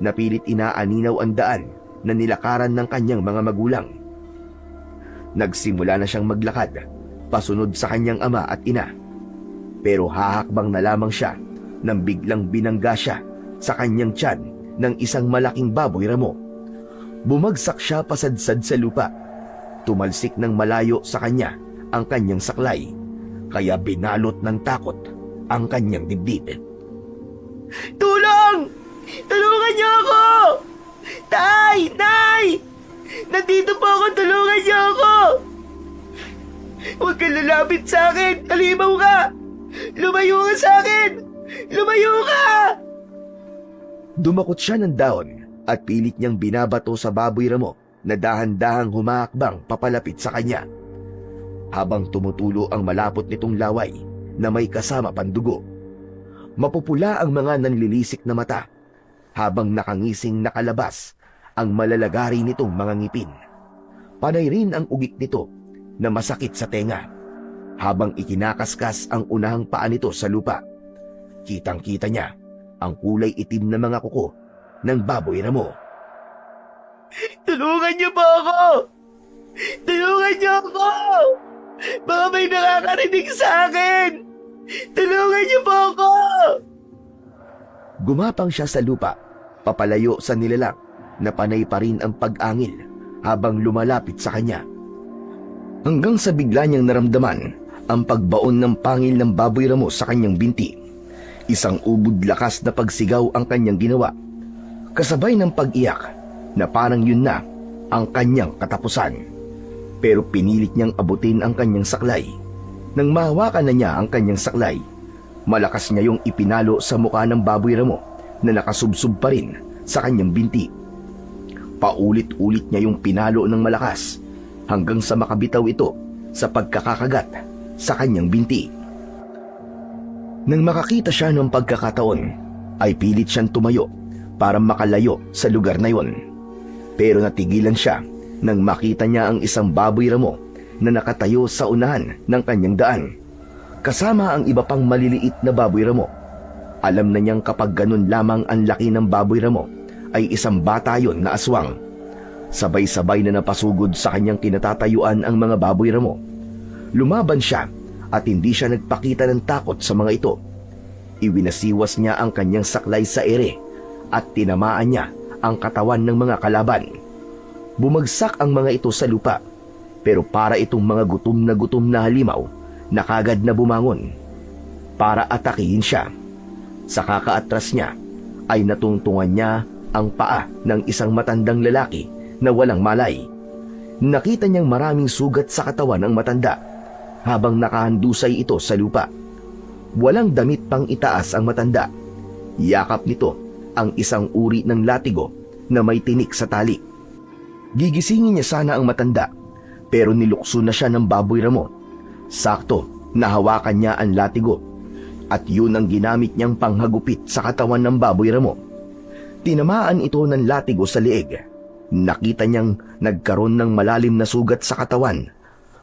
na pilit inaaninaw ang daan na nilakaran ng kanyang mga magulang. Nagsimula na siyang maglakad pasunod sa kanyang ama at ina. Pero hahakbang na lamang siya nang biglang binangga siya sa kanyang tiyan ng isang malaking baboy ramo. Bumagsak siya pasadsad sa lupa. Tumalsik ng malayo sa kanya ang kanyang saklay, kaya binalot ng takot ang kanyang dibdib. Tulong! Tulungan niyo ako! Tay! Nay! Nandito po ako! Tulungan niyo ako! Huwag kang lalapit sa akin! Halimaw ka! Lumayo ka sa akin! Lumayo ka! Dumakot siya ng dahon at pilit niyang binabato sa baboy ramo na dahan-dahang humakbang papalapit sa kanya. Habang tumutulo ang malapot nitong laway na may kasama pandugo, mapupula ang mga nanlilisik na mata habang nakangising nakalabas ang malalagari nitong mga ngipin. Panay rin ang ugik nito na masakit sa tenga habang ikinakaskas ang unahang paa nito sa lupa. Kitang-kita niya ang kulay itim na mga kuko ng baboy ramo. Tulungan niyo po ako! Tulungan niyo ako! Baka may nakakarinig sa akin! Tulungan niyo po ako! Gumapang siya sa lupa, papalayo sa nilalang na panay pa rin ang pag-angil habang lumalapit sa kanya. Hanggang sa bigla niyang naramdaman ang pagbaon ng pangil ng baboy ramo sa kanyang binti. Isang ubod lakas na pagsigaw ang kanyang ginawa, kasabay ng pag-iyak na parang yun na ang kanyang katapusan. Pero pinilit niyang abutin ang kanyang saklay. Nang mahawakan na niya ang kanyang saklay, malakas niya yung ipinalo sa mukha ng baboy ramo na nakasubsob pa rin sa kanyang binti. Paulit-ulit niya yung pinalo ng malakas hanggang sa makabitaw ito sa pagkakakagat sa kanyang binti. Nang makakita siya ng pagkakataon, ay pilit siyang tumayo para makalayo sa lugar na yon. Pero natigilan siya nang makita niya ang isang baboy ramo na nakatayo sa unahan ng kanyang daan, kasama ang iba pang maliliit na baboy ramo. Alam na niyang kapag ganun lamang ang laki ng baboy ramo, ay isang bata yon na aswang. Sabay-sabay na napasugod sa kanyang kinatatayuan ang mga baboy ramo. Lumaban siya at hindi siya nagpakita ng takot sa mga ito. Iwinasiwas niya ang kanyang saklay sa ere at tinamaan niya ang katawan ng mga kalaban. Bumagsak ang mga ito sa lupa, pero para itong mga gutom na halimaw na kagad na bumangon para atakihin siya. Sa kakaatras niya ay natungtungan niya ang paa ng isang matandang lalaki na walang malay. Nakita niyang maraming sugat sa katawan ng matanda habang nakahandusay ito sa lupa. Walang damit pang itaas ang matanda. Yakap nito ang isang uri ng latigo na may tinik sa tali. Gigisingin niya sana ang matanda, pero nilukso na siya ng baboy ramo. Sakto, nahawakan niya ang latigo, at yun ang ginamit niyang panghagupit sa katawan ng baboy ramo. Tinamaan ito ng latigo sa leeg. Nakita niyang nagkaroon ng malalim na sugat sa katawan.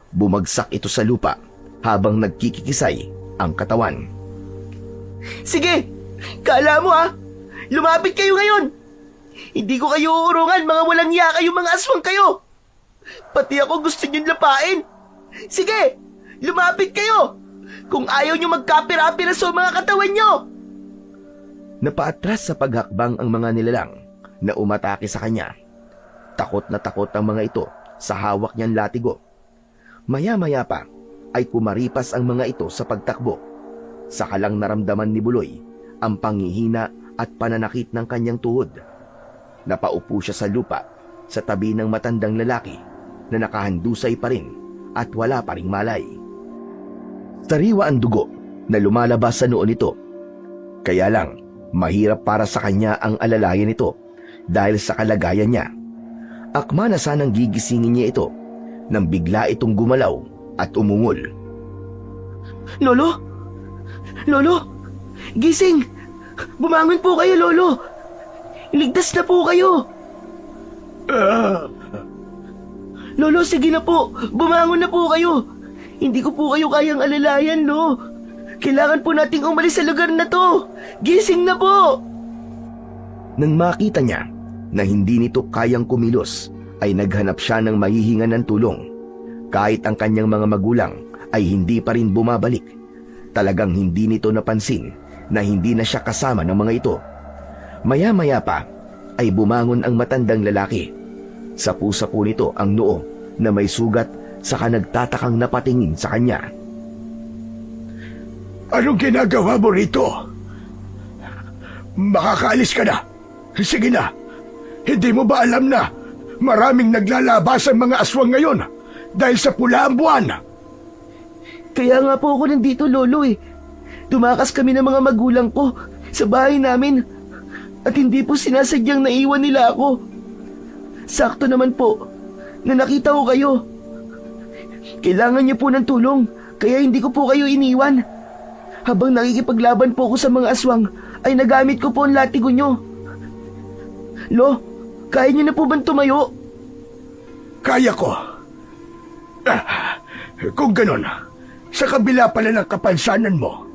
Bumagsak ito sa lupa habang nagkikikisay ang katawan. Sige! Kala mo lumapit kayo ngayon! Hindi ko kayo uurungan, mga walang iya kayo, mga aswang kayo! Pati ako gusto niyong lapain! Sige! Lumapit kayo! Kung ayaw niyo magkapira-pira sa mga katawan niyo! Napaatras sa paghakbang ang mga nilalang na umatake sa kanya. Takot na takot ang mga ito sa hawak niyang latigo. Maya-maya pa ay kumaripas ang mga ito sa pagtakbo. Saka lang naramdaman ni Buloy ang panghihina at pananakit ng kanyang tuhod. Napaupo siya sa lupa sa tabi ng matandang lalaki na nakahandusay pa rin at wala pa ring malay. Sariwa ang dugo na lumalabas sa noo nito. Kaya lang, mahirap para sa kanya ang alalayan nito dahil sa kalagayan niya. Akma na sanang gigisingin niya ito nang bigla itong gumalaw at umungol. Lolo! Lolo! Gising! Bumangon po kayo, Lolo! Ligtas na po kayo! Lolo, sige na po! Bumangon na po kayo! Hindi ko po kayo kayang alalayan, Lo! Kailangan po nating umalis sa lugar na to! Gising na po! Nang makita niya na hindi nito kayang kumilos, ay naghanap siya ng mahihingan ng tulong. Kahit ang kanyang mga magulang ay hindi pa rin bumabalik. Talagang hindi nito napansin na hindi na siya kasama ng mga ito. Maya-maya pa ay bumangon ang matandang lalaki. Sa pusa po nito ang noo na may sugat, saka nagtatakang napatingin sa kanya. Anong ginagawa mo rito? Makakaalis ka na. Sige na. Hindi mo ba alam na maraming naglalabas ang mga aswang ngayon dahil sa pula ang buwan? Kaya nga po ako nandito, Lolo eh. Tumakas kami ng mga magulang ko sa bahay namin at hindi po sinasadyang naiwan nila ako. Sakto naman po na nakita ko kayo. Kailangan niyo po ng tulong kaya hindi ko po kayo iniwan. Habang nakikipaglaban po ako sa mga aswang ay nagamit ko po ang latigo nyo. Lo, kaya niyo na po bang tumayo? Kaya ko. Kung ganon, sa kabila pala ng kapansanan mo,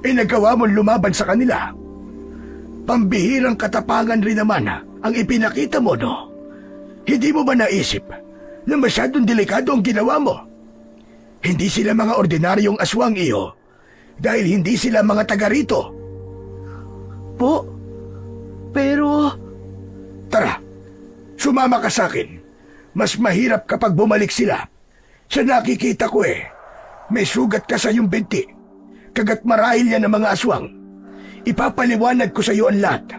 nagawa mo lumaban sa kanila. Pambihirang katapangan rin naman ang ipinakita mo, no? Hindi mo ba naisip na masyadong delikado ang ginawa mo? Hindi sila mga ordinaryong aswang, iyo, dahil hindi sila mga taga rito. Po, pero... Tara, sumama ka sa akin. Mas mahirap kapag bumalik sila. Sa nakikita ko may sugat ka sa iyong binti. Kagat marahil yan ng mga aswang. Ipapaliwanag ko sa iyo ang lahat.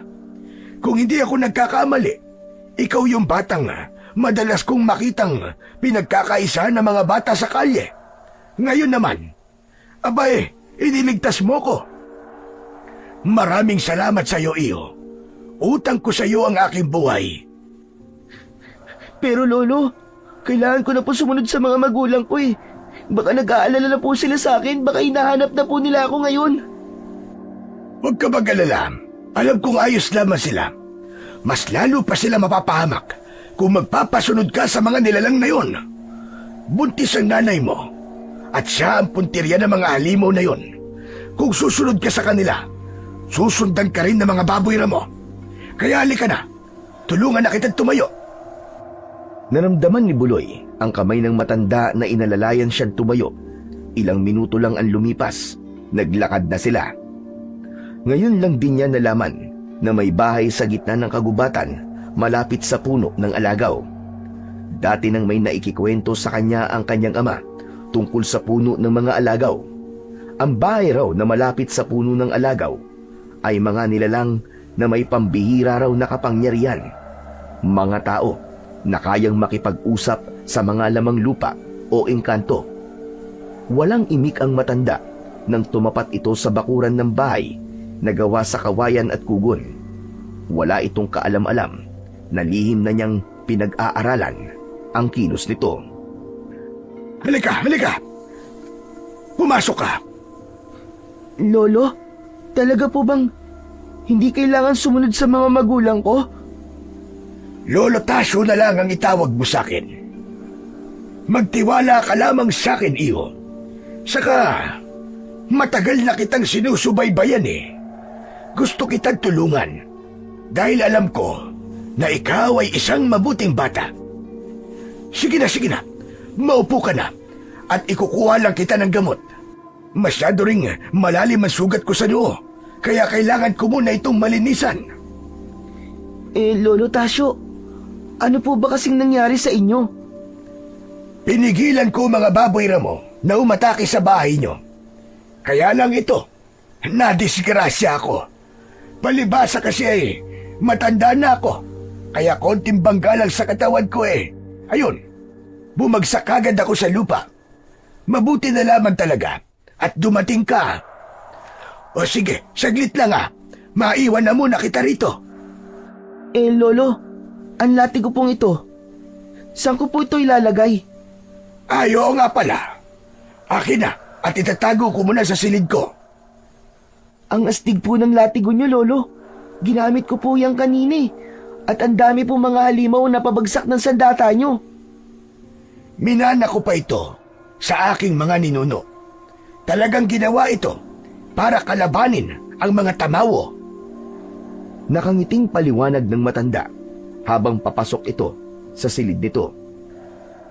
Kung hindi ako nagkakamali, ikaw yung batang madalas kong makitang pinagkakaisa ng mga bata sa kalye. Ngayon naman, abay, iniligtas mo ko. Maraming salamat sa iyo, iyo. Utang ko sa iyo ang aking buhay. Pero Lolo, kailangan ko na po sumunod sa mga magulang ko eh. Baka nag-aalala na po sila sa akin, baka hinahanap na po nila ako ngayon. Huwag ka mag-alala. Alam kong ayos lamang sila. Mas lalo pa sila mapapahamak kung magpapasunod ka sa mga nilalang na yon. Buntis ang nanay mo at siya ang puntirya ng mga halimaw na yon. Kung susunod ka sa kanila, susundan ka rin ng mga baboy mo. Kaya halika na, tulungan na kitang tumayo. Naramdaman ni Buloy ang kamay ng matanda na inalalayan siyang tumayo. Ilang minuto lang ang lumipas, naglakad na sila. Ngayon lang din niya nalaman na may bahay sa gitna ng kagubatan malapit sa puno ng alagaw. Dati nang may naikikwento sa kanya ang kanyang ama tungkol sa puno ng mga alagaw. Ang bahay raw na malapit sa puno ng alagaw ay mga nilalang na may pambihira raw na kapangyarihan. Mga tao na kayang makipag-usap sa mga lamang lupa o engkanto. Walang imik ang matanda nang tumapat ito sa bakuran ng bahay na gawa sa kawayan at kugon. Wala itong kaalam-alam na lihim na niyang pinag-aaralan ang kilos nito. Halika, halika! Pumasok ka! Lolo, talaga po bang hindi kailangan sumunod sa mga magulang ko? Lolo Tasyo na lang ang itawag mo sa akin. Magtiwala ka lamang sa akin, iyo. Saka, matagal na kitang sinusubaybayan Gusto kitang tulungan dahil alam ko na ikaw ay isang mabuting bata. Sige na, maupo ka na at ikukuha lang kita ng gamot. Masyado ring malalim ang sugat ko sa noo, kaya kailangan ko muna itong malinisan. Lolo Tasyo, ano po ba kasing nangyari sa inyo? Pinigilan ko mga baboy mo na umatake sa bahay nyo. Kaya lang ito, nadisgrasya ako. Palibasa kasi matanda na ako, kaya konting bangga lang sa katawan ko Ayun, bumagsak agad ako sa lupa. Mabuti na lamang talaga at dumating ka. O sige, saglit lang maiwan na muna kita rito. Lolo, ang latigo pong ito. Saan ko po ito ilalagay? Oo nga pala. Akin na at itatago ko muna sa silid ko. Ang astig po ng latigo niyo, Lolo. Ginamit ko po yung kanini. At ang dami po mga halimaw na pabagsak ng sandata nyo. Minana ko pa ito sa aking mga ninuno. Talagang ginawa ito para kalabanin ang mga tamawo. Nakangiting paliwanag ng matanda habang papasok ito sa silid nito.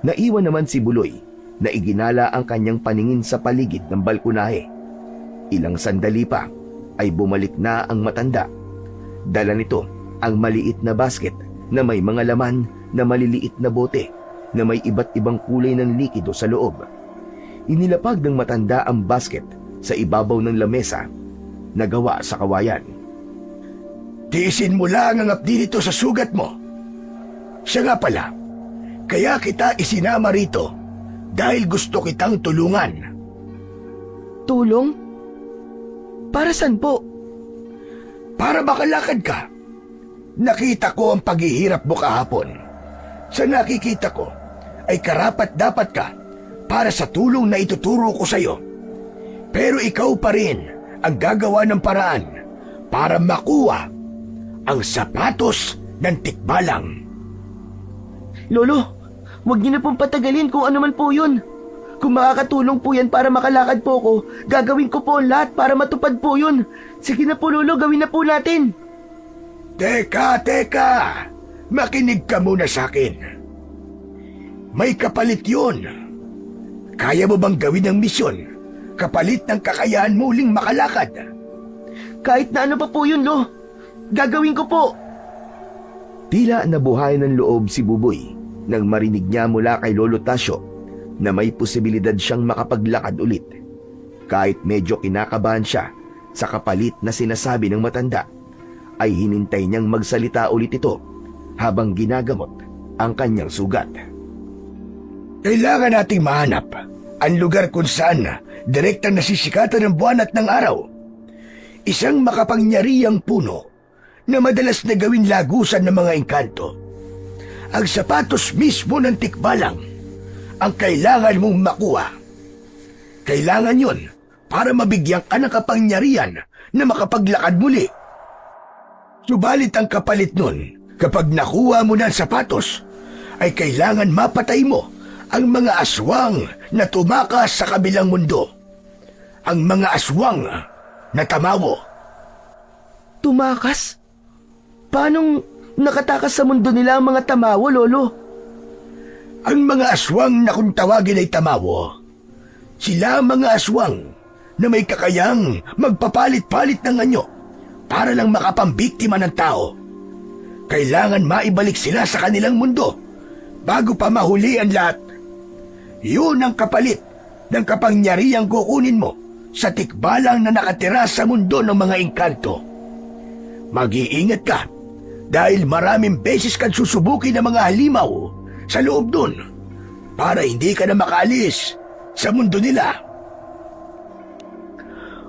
Naiwan naman si Buloy na iginala ang kanyang paningin sa paligid ng balkonahe. Ilang sandali pa ay bumalik na ang matanda. Dala nito ang maliit na basket na may mga laman na maliliit na bote na may iba't ibang kulay ng likido sa loob. Inilapag ng matanda ang basket sa ibabaw ng lamesa na gawa sa kawayan. Tiisin mo lang ang apdi nito sa sugat mo. Siya nga pala, kaya kita isinama rito dahil gusto kitang tulungan. Tulong? Para saan po? Para makalakad ka. Nakita ko ang paghihirap mo kahapon. Sa nakikita ko ay karapat-dapat ka para sa tulong na ituturo ko sa iyo. Pero ikaw pa rin ang gagawa ng paraan para makuha ang sapatos ng tikbalang. Lolo, huwag niyo na pong patagalin kung ano man po yun. Kung makakatulong po yan para makalakad po ko, gagawin ko po ang lahat para matupad po yun. Sige na po, Lolo, gawin na po natin. Teka! Makinig ka muna sa akin. May kapalit yun. Kaya mo bang gawin ang misyon? Kapalit ng kakayahan mo uling makalakad. Kahit na ano pa po yun, Lo. Gagawin ko po. Tila nabuhay ng loob si Buboy nang marinig niya mula kay Lolo Tasyo na may posibilidad siyang makapaglakad ulit. Kahit medyo kinakabahan siya sa kapalit na sinasabi ng matanda, ay hinintay niyang magsalita ulit ito habang ginagamot ang kanyang sugat. Kailangan nating mahanap ang lugar kung saan direktang nasisikatan ng buwan at ng araw. Isang makapangyarihang puno na madalas na gawin lagusan ng mga engkanto. Ang sapatos mismo ng tikbalang ang kailangan mong makuha. Kailangan yon para mabigyan ka ng kapangyarihan na makapaglakad muli. Subalit ang kapalit nun, kapag nakuha mo na ang sapatos, ay kailangan mapatay mo ang mga aswang na tumakas sa kabilang mundo. Ang mga aswang na tamawo. Tumakas? Paanong nakatakas sa mundo nila ang mga tamawo, Lolo? Ang mga aswang na kung tawagin ay tamawo, sila ang mga aswang na may kakayang magpapalit-palit ng anyo para lang makapambiktima ng tao. Kailangan maibalik sila sa kanilang mundo bago pa mahuli ang lahat. Yun ang kapalit ng kapangyarihang kukunin mo sa tikbalang na nakatira sa mundo ng mga engkanto. Mag-iingat ka dahil maraming beses kang susubukin ng mga halimaw sa loob dun para hindi ka na makaalis sa mundo nila.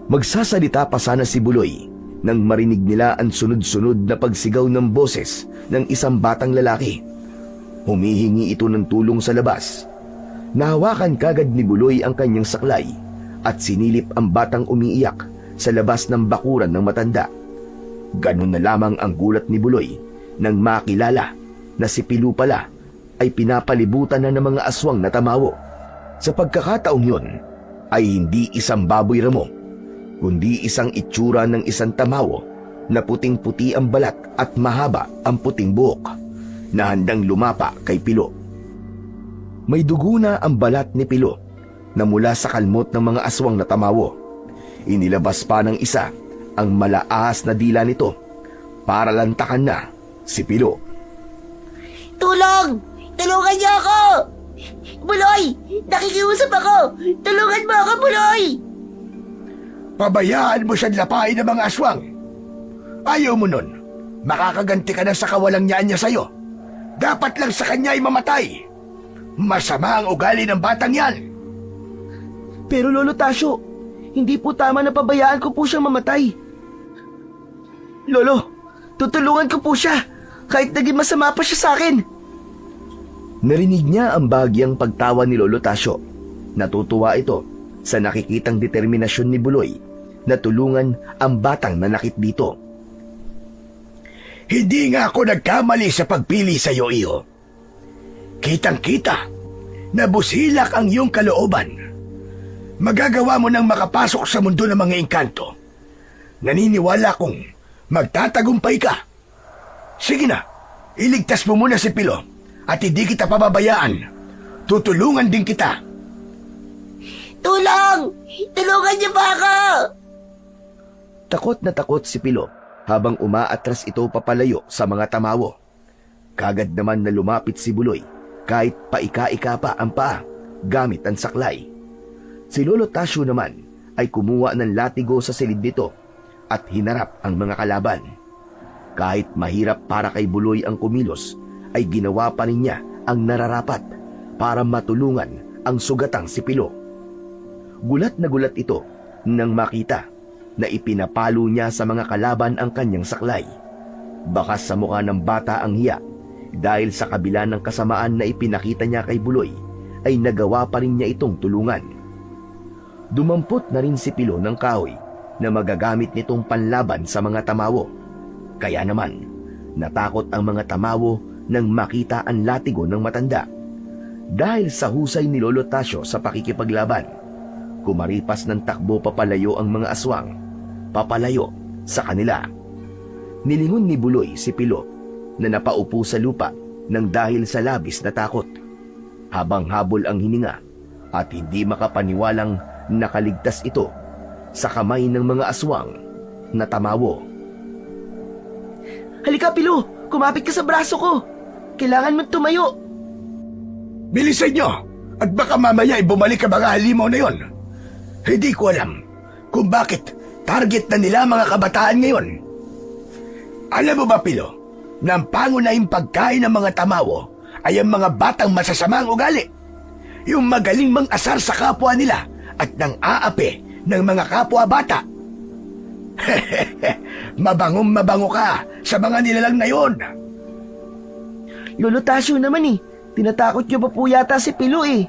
Magsasalita pa sana si Buloy nang marinig nila ang sunod-sunod na pagsigaw ng boses ng isang batang lalaki. Humihingi ito ng tulong sa labas. Nahawakan kagad ni Buloy ang kanyang saklay at sinilip ang batang umiiyak sa labas ng bakuran ng matanda. Ganun na lamang ang gulat ni Buloy nang makilala na si Pilu pala ay pinapalibutan na ng mga aswang na tamawo. Sa pagkakataong yun ay hindi isang baboy ramo, kundi isang itsura ng isang tamawo na puting-puti ang balat at mahaba ang puting buhok na handang lumapa kay Pilo. May dugo na ang balat ni Pilo na mula sa kalmot ng mga aswang na tamawo. Inilabas pa ng isa ang malaahas na dila nito para lantakan na si Pilo. Tulong! Tulungan niyo ako! Buloy! Nakikiusap ako! Tulungan mo ako, Buloy! Pabayaan mo siyang lapain ng mga aswang. Ayaw mo nun. Makakaganti ka na sa kawalang niya niya sa'yo. Dapat lang sa kanya ay mamatay. Masama ang ugali ng batang yan. Pero Lolo Tasyo, hindi po tama na pabayaan ko po siyang mamatay. Lolo, tutulungan ko po siya kahit naging masama pa siya sa akin. Narinig niya ang bahagyang pagtawa ni Lolo Tasyo. Natutuwa ito sa nakikitang determinasyon ni Buloy na tulungan ang batang nanakit dito. Hindi nga ako nagkamali sa pagpili sa iyo, iho. Kitang-kita na busilak ang iyong kalooban. Magagawa mo nang makapasok sa mundo ng mga engkanto. Naniniwala kong magtatagumpay ka. Sige na, iligtas mo muna si Pilo at hindi kita pababayaan. Tutulungan din kita. Tulong! Tulungan niyo ba ako? Takot na takot si Pilo habang umaatras ito papalayo sa mga tamawo. Kagad naman na lumapit si Buloy kahit paika-ika pa ang paa gamit ang saklay. Si Lolo Tasyo naman ay kumuha ng latigo sa silid nito at hinarap ang mga kalaban. Kahit mahirap para kay Buloy ang kumilos, ay ginawa pa rin niya ang nararapat para matulungan ang sugatang si Pilo. Gulat na gulat ito nang makita na ipinapalo niya sa mga kalaban ang kanyang saklay. Bakas sa mukha ng bata ang hiya dahil sa kabila ng kasamaan na ipinakita niya kay Buloy, ay nagawa pa rin niya itong tulungan. Dumampot na rin si Pilo ng kahoy na magagamit nitong panlaban sa mga tamawo. Kaya naman, natakot ang mga tamawo nang makita ang latigo ng matanda. Dahil sa husay ni Lolo Tasyo sa pakikipaglaban, kumaripas ng takbo papalayo ang mga aswang, papalayo sa kanila. Nilingon ni Buloy si Pilo na napaupo sa lupa nang dahil sa labis na takot. Habang habol ang hininga at hindi makapaniwalang nakaligtas ito sa kamay ng mga aswang na tamawo. Halika, Pilo! Kumapit ka sa braso ko! Kailangan mo tumayo! Bilisan nyo! At baka mamaya ay bumalik ang mga halimaw na yon. Hindi ko alam kung bakit target na nila mga kabataan ngayon. Alam mo ba, Pilo, na ang pangunahing pagkain ng mga tamawo ay ang mga batang masasamang ugali. Yung magaling mang-asar sa kapwa nila at nang aapi ng mga kapwa bata. Mabangong mabango ka sa mga nilalang na yon. Lolo Tasyo naman eh. Tinatakot niyo pa po yata si Pilo eh.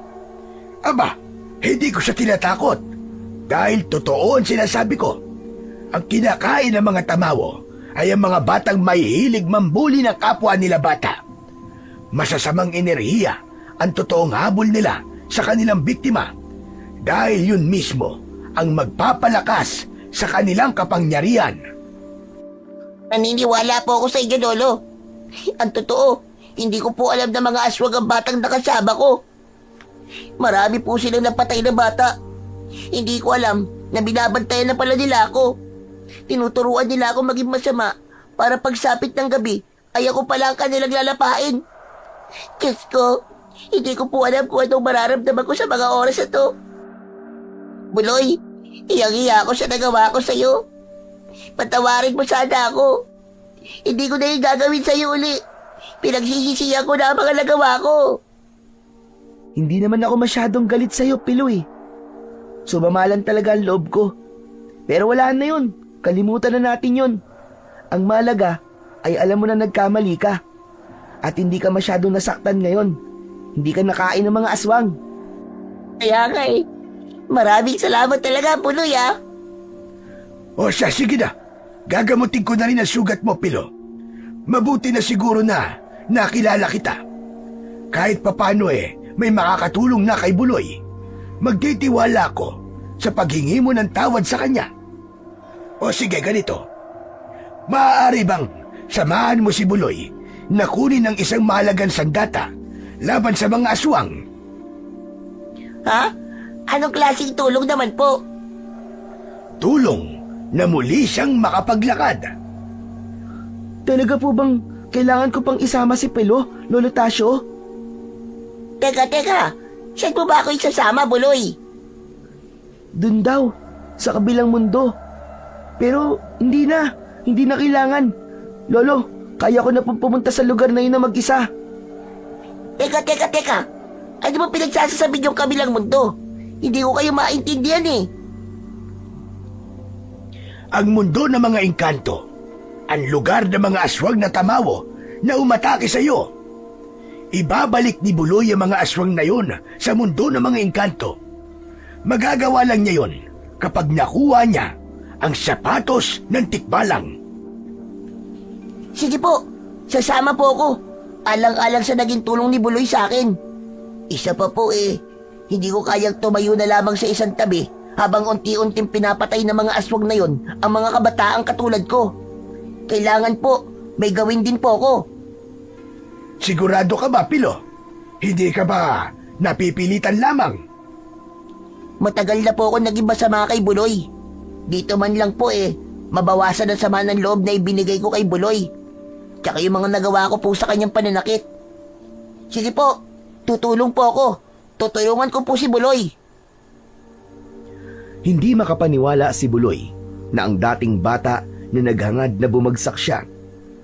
Aba, hindi ko siya tinatakot. Dahil totoo ang sinasabi ko. Ang kinakain ng mga tamawo ay ang mga batang may hilig mambuli ng kapwa nila bata. Masasamang enerhiya ang totoong habol nila sa kanilang biktima. Dahil yun mismo ang magpapalakas sa kanilang kapangyarihan. Naniniwala po ako sa inyo, Lolo. Ang totoo, hindi ko po alam na mga aswang ang batang nakasama ko. Marami po silang napatay na bata. Hindi ko alam na binabantayan na pala nila ako. Tinuturuan nila ako maging masama para pagsapit ng gabi ay ako pala ang kanilang lalapain. Diyos ko, hindi ko po alam kung anong mararamdaman ko sa mga oras na to. Buloy, iyang-iya ako sa nagawa ko sa'yo. Patawarin mo sana ako. Hindi ko na yung gagawin sa'yo uli. Pinagsisisihan ko na ang mga nagawa ko. Hindi naman ako masyadong galit sa'yo, Pilo eh. Sumamalan talaga ang loob ko. Pero wala na yun. Kalimutan na natin yun. Ang malaga ay alam mo na nagkamali ka. At hindi ka masyadong nasaktan ngayon. Hindi ka nakain ng mga aswang. Kaya nga eh. Maraming salamat talaga, Buloy ah. O siya, sige na. Gagamutin ko na rin ang sugat mo, Pilo. Mabuti na siguro na nakilala kita. Kahit papano may makakatulong na kay Buloy. Magtitiwala ako sa paghingi mo ng tawad sa kanya. O sige, ganito. Maaari bang samahan mo si Buloy na kunin ang isang mahalagang sandata laban sa mga aswang? Ha? Anong klaseng tulong naman po? Tulong na muli siyang makapaglakad. Talaga po bang kailangan ko pang isama si Pilo, Lolo Tasyo? Teka. Saan mo ba ako isasama, Buloy? Dun daw, sa kabilang mundo. Pero hindi na kailangan. Lolo, kaya ko na pong pumunta sa lugar na yun na mag-isa. Teka. Ano ba pinagsasasabi niyong kabilang mundo? Hindi ko kayo maintindihan eh. Ang mundo ng mga engkanto, ang lugar ng mga aswang na tamawo na umatake sa iyo. Ibabalik ni Buloy ang mga aswang na yon sa mundo ng mga engkanto. Magagawa lang niya yon kapag nakuha niya ang sapatos ng tikbalang. Sige po, sasama po ako. Alang-alang sa naging tulong ni Buloy sa akin. Isa pa po hindi ko kayang tumayo na lamang sa isang tabi habang unti-unting pinapatay ng mga aswang na yon ang mga kabataang katulad ko. Kailangan po, may gawin din po ako. Sigurado ka ba, Pilo? Hindi ka ba napipilitan lamang? Matagal na po ako naging masama kay Buloy. Dito man lang po mabawasan ang sama ng loob na ibinigay ko kay Buloy. Tsaka yung mga nagawa ko po sa kanyang pananakit. Sige po, tutulong po ako. Tutulungan ko po si Buloy. Hindi makapaniwala si Buloy na ang dating bata na naghangad na bumagsak siya,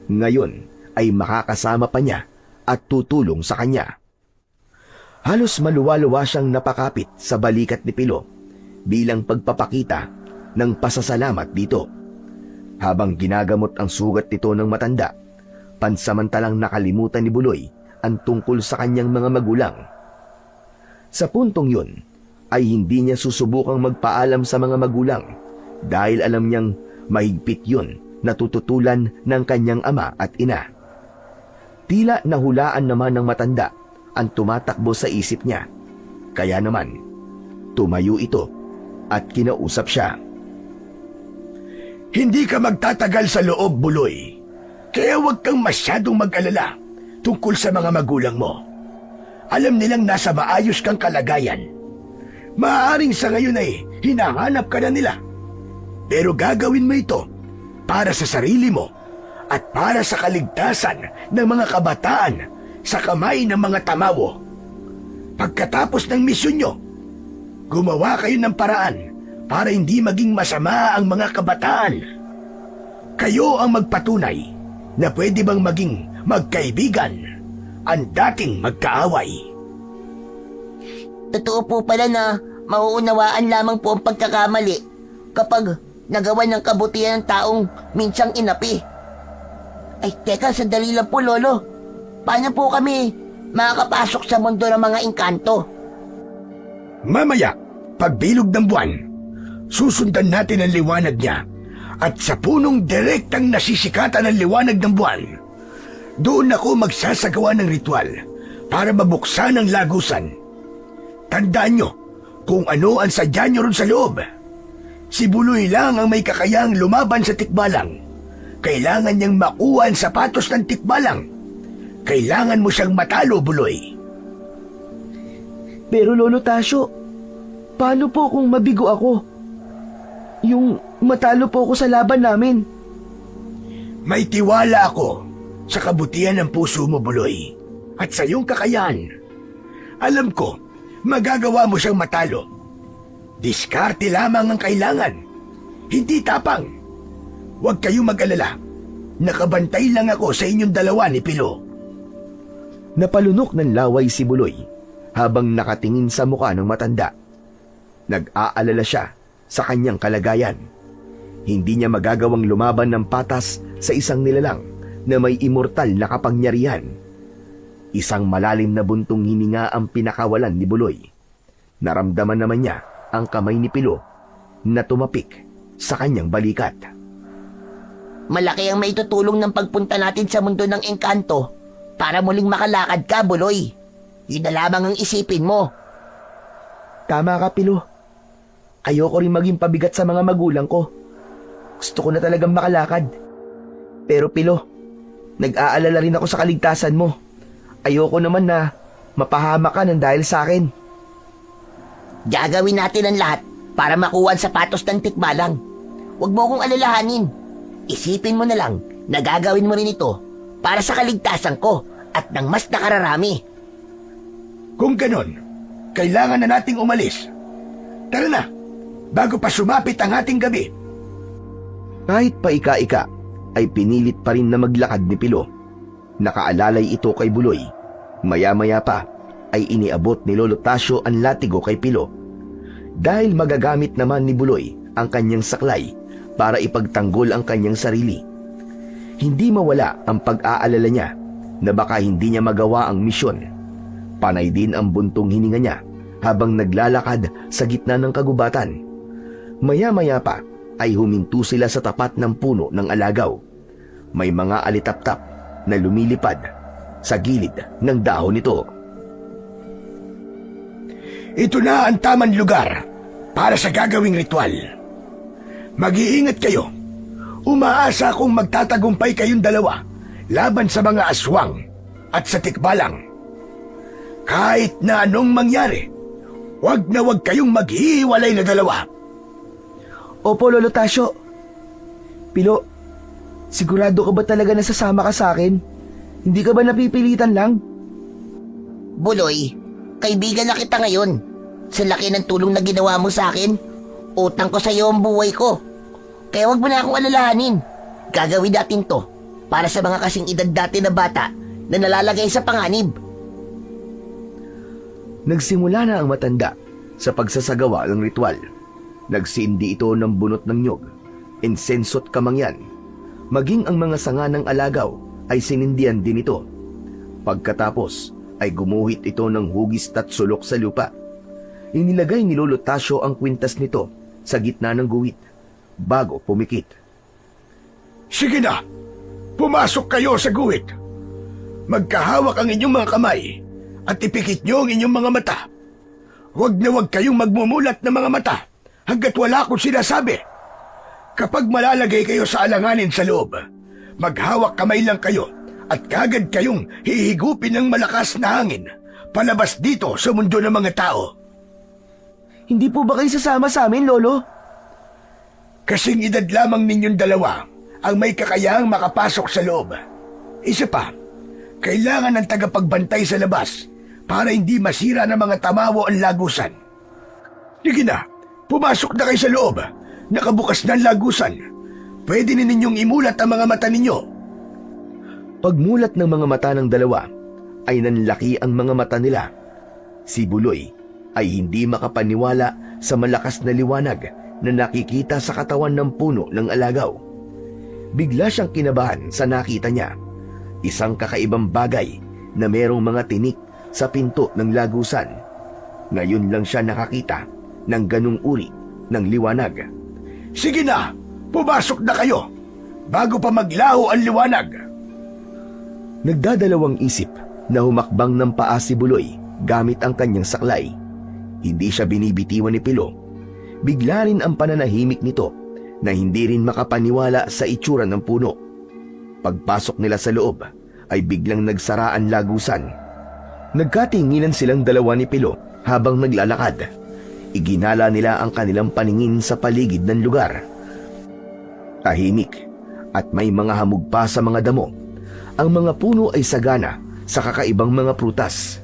ngayon ay makakasama pa niya at tutulong sa kanya. Halos maluwa-luwa siyang napakapit sa balikat ni Pilo bilang pagpapakita ng pasasalamat dito. Habang ginagamot ang sugat nito ng matanda, pansamantalang nakalimutan ni Buloy ang tungkol sa kanyang mga magulang. Sa puntong yun, ay hindi niya susubukang magpaalam sa mga magulang dahil alam niyang mahigpit yun na tututulan ng kanyang ama at ina. Tila nahulaan naman ng matanda ang tumatakbo sa isip niya. Kaya naman, tumayo ito at kinausap siya. Hindi ka magtatagal sa loob, Buloy. Kaya huwag kang masyadong mag-alala tungkol sa mga magulang mo. Alam nilang nasa maayos kang kalagayan. Maaaring sa ngayon ay hinahanap ka na nila. Pero gagawin mo ito para sa sarili mo at para sa kaligtasan ng mga kabataan sa kamay ng mga tamawo. Pagkatapos ng misyon nyo, gumawa kayo ng paraan para hindi maging masama ang mga kabataan. Kayo ang magpatunay na pwede bang maging magkaibigan ang dating magkaaway. Totoo po pala na mauunawaan lamang po ang pagkakamali kapag nagawa ng kabutihan ng taong minsang inapi. Ay teka, sandali lang po Lolo. Paano po kami makakapasok sa mundo ng mga engkanto? Mamaya, pagbilog ng buwan, susundan natin ang liwanag niya at sa punong direktang nasisikatan ng liwanag ng buwan, doon ako magsasagawa ng ritual para mabuksan ang lagusan. Tandaan nyo kung ano ang sadya nyo ron sa loob. Si Buloy lang ang may kakayang lumaban sa tikbalang. Kailangan niyang makuha ang sapatos ng tikbalang. Kailangan mo siyang matalo, Buloy. Pero Lolo Tasyo, paano po kung mabigo ako? Yung matalo po ako sa laban namin. May tiwala ako sa kabutihan ng puso mo, Buloy. At sa iyong kakayahan. Alam ko, magagawa mo siyang matalo. Diskarte lamang ang kailangan. Hindi tapang. Huwag kayong mag-alala. Nakabantay lang ako sa inyong dalawa ni Pilo. Napalunok ng laway si Buloy habang nakatingin sa mukha ng matanda. Nag-aalala siya sa kanyang kalagayan. Hindi niya magagawang lumaban ng patas sa isang nilalang na may immortal na kapangyarihan. Isang malalim na buntong hininga ang pinakawalan ni Buloy. Naramdaman naman niya ang kamay ni Pilo na tumapik sa kanyang balikat. Malaki ang maitutulong ng pagpunta natin sa mundo ng engkanto para muling makalakad ka, Buloy. Yun na lamang ang isipin mo. Tama ka, Pilo. Ayoko rin maging pabigat sa mga magulang ko. Gusto ko na talagang makalakad. Pero Pilo, nag-aalala rin ako sa kaligtasan mo. Ayoko naman na mapahama ka ng dahil sa akin. Gagawin natin ang lahat para makuha ang sapatos ng tikbalang. Huwag mo akong alalahanin. Isipin mo na lang na gagawin mo rin ito para sa kaligtasan ko at ng mas nakararami. Kung ganon, kailangan na nating umalis. Tara na, bago pa sumapit ang ating gabi. Kahit pa ika-ika, ay pinilit pa rin na maglakad ni Pilo. Nakaalalay ito kay Buloy. Maya-maya pa ay iniabot ni Lolo Tasyo ang latigo kay Pilo. Dahil magagamit naman ni Buloy ang kanyang saklay para ipagtanggol ang kanyang sarili. Hindi mawala ang pag-aalala niya na baka hindi niya magawa ang misyon. Panay din ang buntong hininga niya habang naglalakad sa gitna ng kagubatan. Maya-maya pa ay huminto sila sa tapat ng puno ng alagaw. may mga alitaptap na lumilipad sa gilid ng dahon nito. Ito na ang tamang lugar para sa gagawing ritual. Mag-iingat kayo. Umaasa akong magtatagumpay kayong dalawa laban sa mga aswang at sa tikbalang. Kahit na anong mangyari, wag na wag kayong maghihiwalay na dalawa. Opo, Lolo Tasyo. Pilo, sigurado ka ba talaga na sasama ka sa akin? Hindi ka ba napipilitan lang? Buloy, kaibigan na kita ngayon. Sa laki ng tulong na ginawa mo sa akin, utang ko sa iyo ang buhay ko. Kaya wag mo na akong alalahanin. Gagawin natin to para sa mga kasing edad dati na bata na nalalagay sa panganib. Nagsimula na ang matanda sa pagsasagawa ng ritual. Nagsindi ito ng bunot ng nyog, insenso't kamangyan. Maging ang mga sanga ng alagaw ay sinindihan din ito. Pagkatapos ay gumuhit ito ng hugis at sulok sa lupa. Inilagay ni Lolo Tasyo ang kwintas nito sa gitna ng guhit bago pumikit. Sige na, pumasok kayo sa guhit. Magkahawak ang inyong mga kamay at ipikit nyo ang inyong mga mata. Huwag na huwag kayong magmumulat ng mga mata hanggat wala akong sinasabi. Kapag malalagay kayo sa alanganin sa loob, maghawak kamay lang kayo at kagad kayong hihigupin ng malakas na hangin palabas dito sa mundo ng mga tao. Hindi po ba kayo sasama sa amin, Lolo? Kasing edad lamang ninyong dalawa ang may kakayahang makapasok sa loob. Isa pa, kailangan ng tagapagbantay sa labas para hindi masira ng mga tamawo ang lagusan. Sige na, pumasok na kayo sa loob. Nakabukas na ang lagusan. Pwede na ninyong imulat ang mga mata ninyo. Pagmulat ng mga mata ng dalawa, ay nanlaki ang mga mata nila. Si Buloy ay hindi makapaniwala sa malakas na liwanag na nakikita sa katawan ng puno ng alagaw. Bigla siyang kinabahan sa nakita niya. Isang kakaibang bagay na merong mga tinik sa pinto ng lagusan. Ngayon lang siya nakakita ng ganung uri ng liwanag. Sige na, pumasok na kayo bago pa maglaho ang liwanag. Nagdadalawang isip na humakbang ng paa si Buloy gamit ang kanyang saklay. Hindi siya binibitiwan ni Pilo. Bigla rin ang pananahimik nito na hindi rin makapaniwala sa itsura ng puno. Pagpasok nila sa loob ay biglang nagsara ang lagusan. Nagkatinginan silang dalawa ni Pilo habang naglalakad. Iginala nila ang kanilang paningin sa paligid ng lugar. Tahimik at may mga hamog pa sa mga damo. Ang mga puno ay sagana sa kakaibang mga prutas.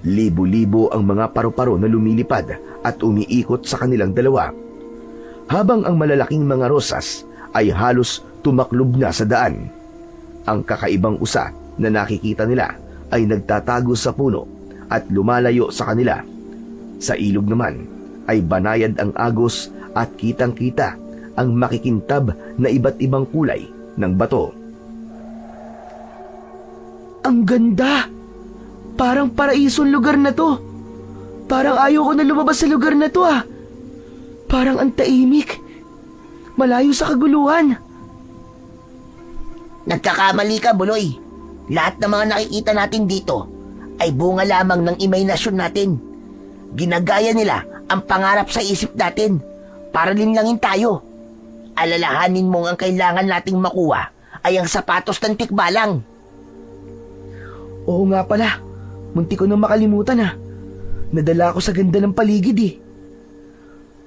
Libo-libo ang mga paru-paro na lumilipad at umiikot sa kanilang dalawa. Habang ang malalaking mga rosas ay halos tumaklob na sa daan. Ang kakaibang usa na nakikita nila ay nagtatago sa puno at lumalayo sa kanila. Sa ilog naman ay banayad ang agos at kitang-kita ang makikintab na iba't ibang kulay ng bato. Ang ganda! Parang paraisong lugar na to. Parang ayaw ko na lumabas sa lugar na to ah. Parang ang tahimik. Malayo sa kaguluhan. Nagkakamali ka, Buloy. Lahat ng mga nakikita natin dito ay bunga lamang ng imahinasyon natin. Ginagaya nila ang pangarap sa isip natin para linlangin tayo. Alalahanin mo ang kailangan nating makuha ay ang sapatos ng tikbalang. Oo nga pala. Munti ko nang makalimutan ah. Nadala ako sa ganda ng paligid eh.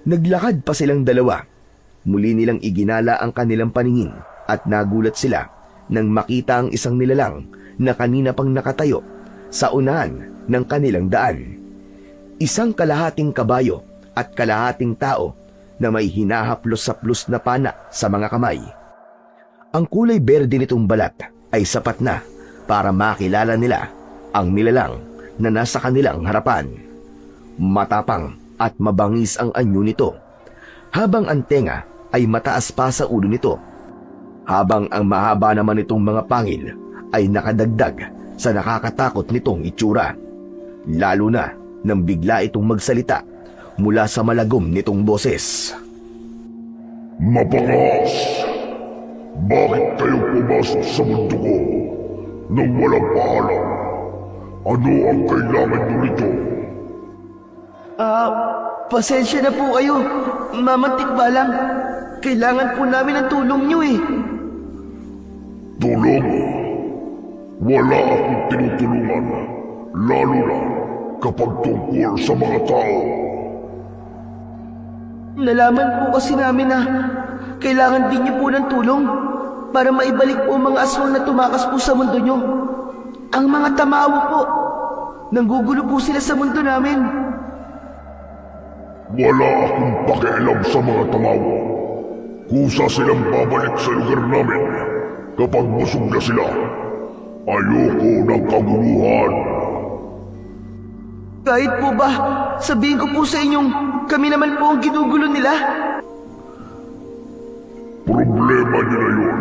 Naglakad pa silang dalawa. Muli nilang iginala ang kanilang paningin at nagulat sila nang makita ang isang nilalang na kanina pang nakatayo sa unahan ng kanilang daan. Isang kalahating kabayo at kalahating tao na may hinahaplos-saplos na pana sa mga kamay. Ang kulay berde nitong balat ay sapat na para makilala nila ang nilalang na nasa kanilang harapan. Matapang at mabangis ang anyo nito, habang ang tenga ay mataas pa sa ulo nito, habang ang mahaba naman nitong mga pangil ay nakadagdag sa nakakatakot nitong itsura, lalo na nang bigla itong magsalita mula sa malagom nitong boses. Mabangas! Bakit kayo pumasok sa mundo ko nang walang paalam? Ano ang kailangan nyo rito? Pasensya na po kayo, Mamang Tikbalang. Kailangan po namin ng tulong niyo eh. Tulong? Wala akong tinutulungan, lalo na kapag tungkol sa mga tao. Nalaman po kasi namin na kailangan din niyo po ng tulong para maibalik po ang mga aswang na tumakas po sa mundo niyo. Ang mga tamawo po, nanggugulo po sila sa mundo namin. Wala akong pakialam sa mga tamawa. Kusa silang babalik sa lugar namin kapag busog na sila. Ayoko ng kaguluhan. Kahit po ba, sabihin ko po sa inyong kami naman po ang ginugulo nila. Problema niyo na yun.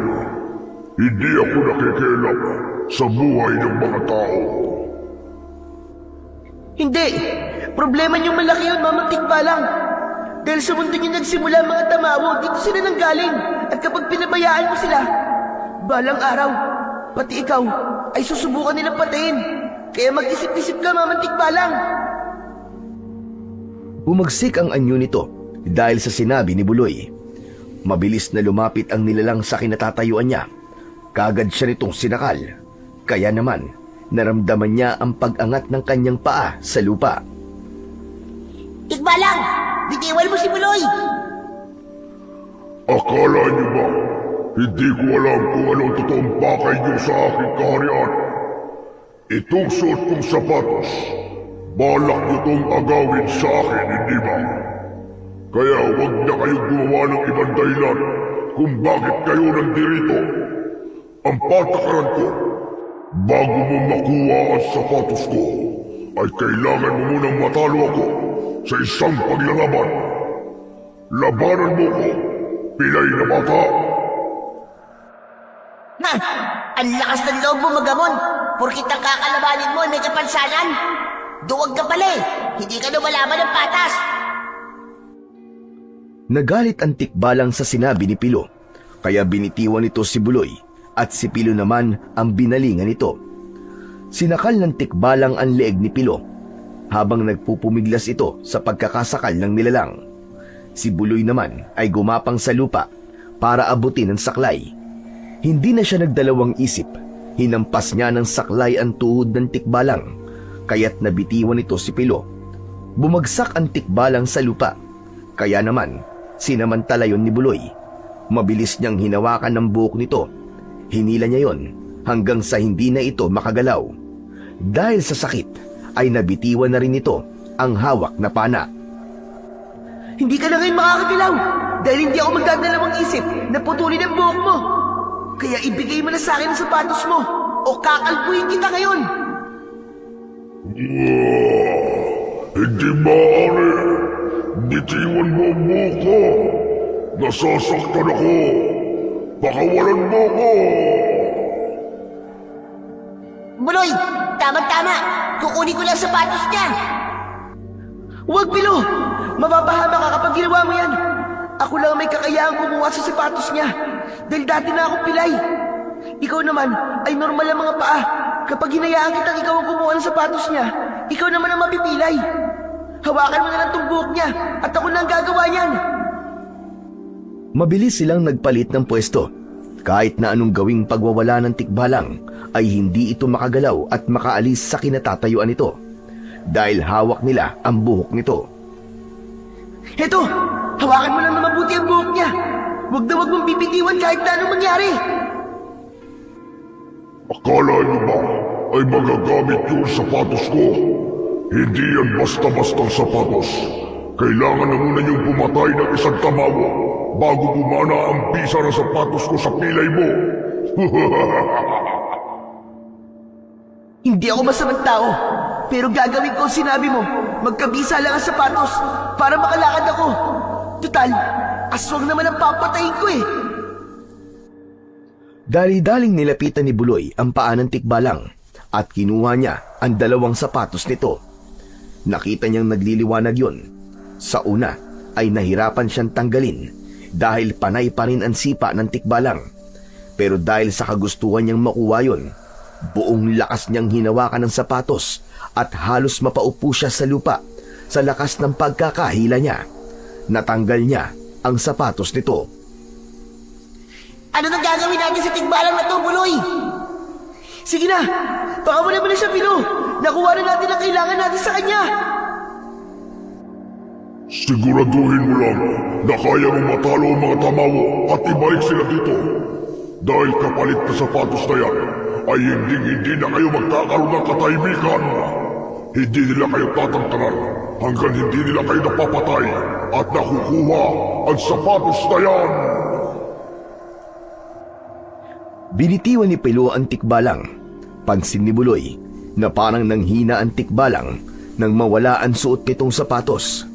Hindi ako nakikialam sa buhay ng mga tao. Hindi! Problema niyong malaki yun, Mamang Tikbalang. Dahil sa mundo niyo nagsimula ang mga tamawo, dito sila nanggaling. At kapag pinabayaan mo sila, balang araw, pati ikaw, ay susubukan nilang patayin. Kaya mag-isip-isip ka, Mamang Tikbalang. Bumagsik ang anyo nito dahil sa sinabi ni Buloy. Mabilis na lumapit ang nilalang sa kinatatayuan niya. Kagad siya nitong sinakal. Kaya naman, naramdaman niya ang pag-angat ng kanyang paa sa lupa. Tikbalang! Bitiwan mo si Buloy! Akala niyo ba, hindi ko alam kung anong totoong pakay niyo sa aking kaharian? Itong suot kong sapatos, balak niyo tong agawin sa akin, hindi ba? Kaya huwag na kayong gumawa ng ibang dahilan kung bakit kayo nandirito. Ang patakaran ko, bago mo makuha ang sapatos ko, ay kailangan mo munang matalo ako sa isang paglalaban. Labanan mo ko, pilay na bata. Na! Ang lakas ng loob mo, Magamon! Porkit ang kakalabanin mo ay may kapansanan! Duwag ka pala eh! Hindi ka lumalaban ng patas! Nagalit ang Tikbalang sa sinabi ni Pilo, kaya binitiwan nito si Buloy at si Pilo naman ang binalingan nito. Sinakal ng Tikbalang ang leeg ni Pilo habang nagpupumiglas ito sa pagkakasakal ng nilalang. Si Buloy naman ay gumapang sa lupa para abutin ang saklay. Hindi na siya nagdalawang isip, hinampas niya ng saklay ang tuhod ng Tikbalang, kaya't nabitiwan nito si Pilo. Bumagsak ang Tikbalang sa lupa, kaya naman sinamantala yon ni Buloy. Mabilis niyang hinawakan ng buhok nito. Hinila niya yon hanggang sa hindi na ito makagalaw. Dahil sa sakit, ay nabitiwan na rin ito ang hawak na pana. Hindi ka na ngayon makakagalaw dahil hindi ako magdadalawang isip na putulin ang buhok mo. Kaya ibigay mo na sa akin ang sapatos mo o kakalbuhin kita ngayon. Hindi maaari. Bitiwan mo ang buhok ko. Nasasaktan ako. Pakawalan mo ko. Buloy! Tama-tama! Kukunin ko lang sapatos niya! Huwag, Pilo! Mapapahama ka kapag ginawa mo yan. Ako lang may kakayahang kumuha sa sapatos niya dahil dati na akong pilay. Ikaw naman ay normal ang mga paa. Kapag hinayaan kitang ikaw ang kumuha ng sapatos niya, ikaw naman ang mapipilay. Hawakan mo na lang itong buhok niya at ako na ang gagawa niyan. Mabilis silang nagpalit ng pwesto. Kahit na anong gawing pagwawala ng Tikbalang, ay hindi ito makagalaw at makaalis sa kinatatayuan nito. Dahil hawak nila ang buhok nito. Heto! Hawakan mo lang na mabuti ang buhok niya. Huwag na huwag mong bibitiwan kahit na anong mangyari. Akala niyo ba ay magagamit yung sapatos ko? Hindi yan basta-bastang sapatos. Kailangan na muna niyong pumatay ng isang tamawa bago bumana ang bisa ng sapatos ko sa pilay mo. Hindi ako masamang tao, pero gagawin ko ang sinabi mo. Magkabisa lang ang sapatos para makalakad ako. Tutal, aswang naman ang papatayin ko eh. Dali-daling nilapitan ni Buloy ang paa ng Tikbalang at kinuha niya ang dalawang sapatos nito. Nakita niyang nagliliwanag yon. Sa una ay nahirapan siyang tanggalin dahil panay pa rin ang sipa ng Tikbalang. Pero dahil sa kagustuhan niyang makuha yun, buong lakas niyang hinawakan ng sapatos at halos mapaupo siya sa lupa sa lakas ng pagkakahila niya. Natanggal niya ang sapatos nito. Ano nang gagawin natin sa tigbalang na to, Buloy? Sige na! Pakawalan mo na siya, Pilo! Nakuha na natin ang kailangan natin sa kanya! Siguraduhin mo lang na kaya mong matalo ang mga tamawo at ibalik sila dito. Dahil kapalit na sapatos na yan, ay hindi na kayo magkakaroon ng katahimikan. Hindi nila kayo tatantanan hanggang hindi nila kayo napapatay at nakukuha ang sapatos na yan. Binitiwan ni Pilo ang tikbalang. Pansin ni Buloy na parang nanghina ang tikbalang nang mawala ang suot nitong sapatos.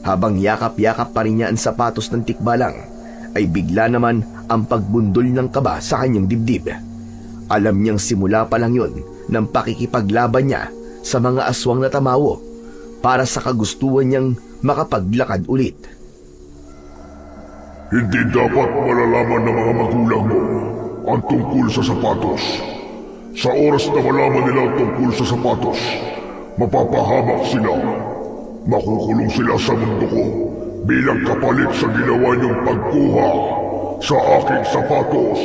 Habang yakap-yakap pa rin niya ang sapatos ng tikbalang, ay bigla naman ang pagbundol ng kaba sa kanyang dibdib. Alam niyang simula pa lang yun ng pakikipaglaban niya sa mga aswang na tamawo para sa kagustuhan niyang makapaglakad ulit. Hindi dapat malalaman ng mga magulang mo ang tungkol sa sapatos. Sa oras na malaman nila ang tungkol sa sapatos, mapapahamak sila. Makukulong sila sa mundo ko bilang kapalit sa ginawa niyong pagkuha sa aking sapatos.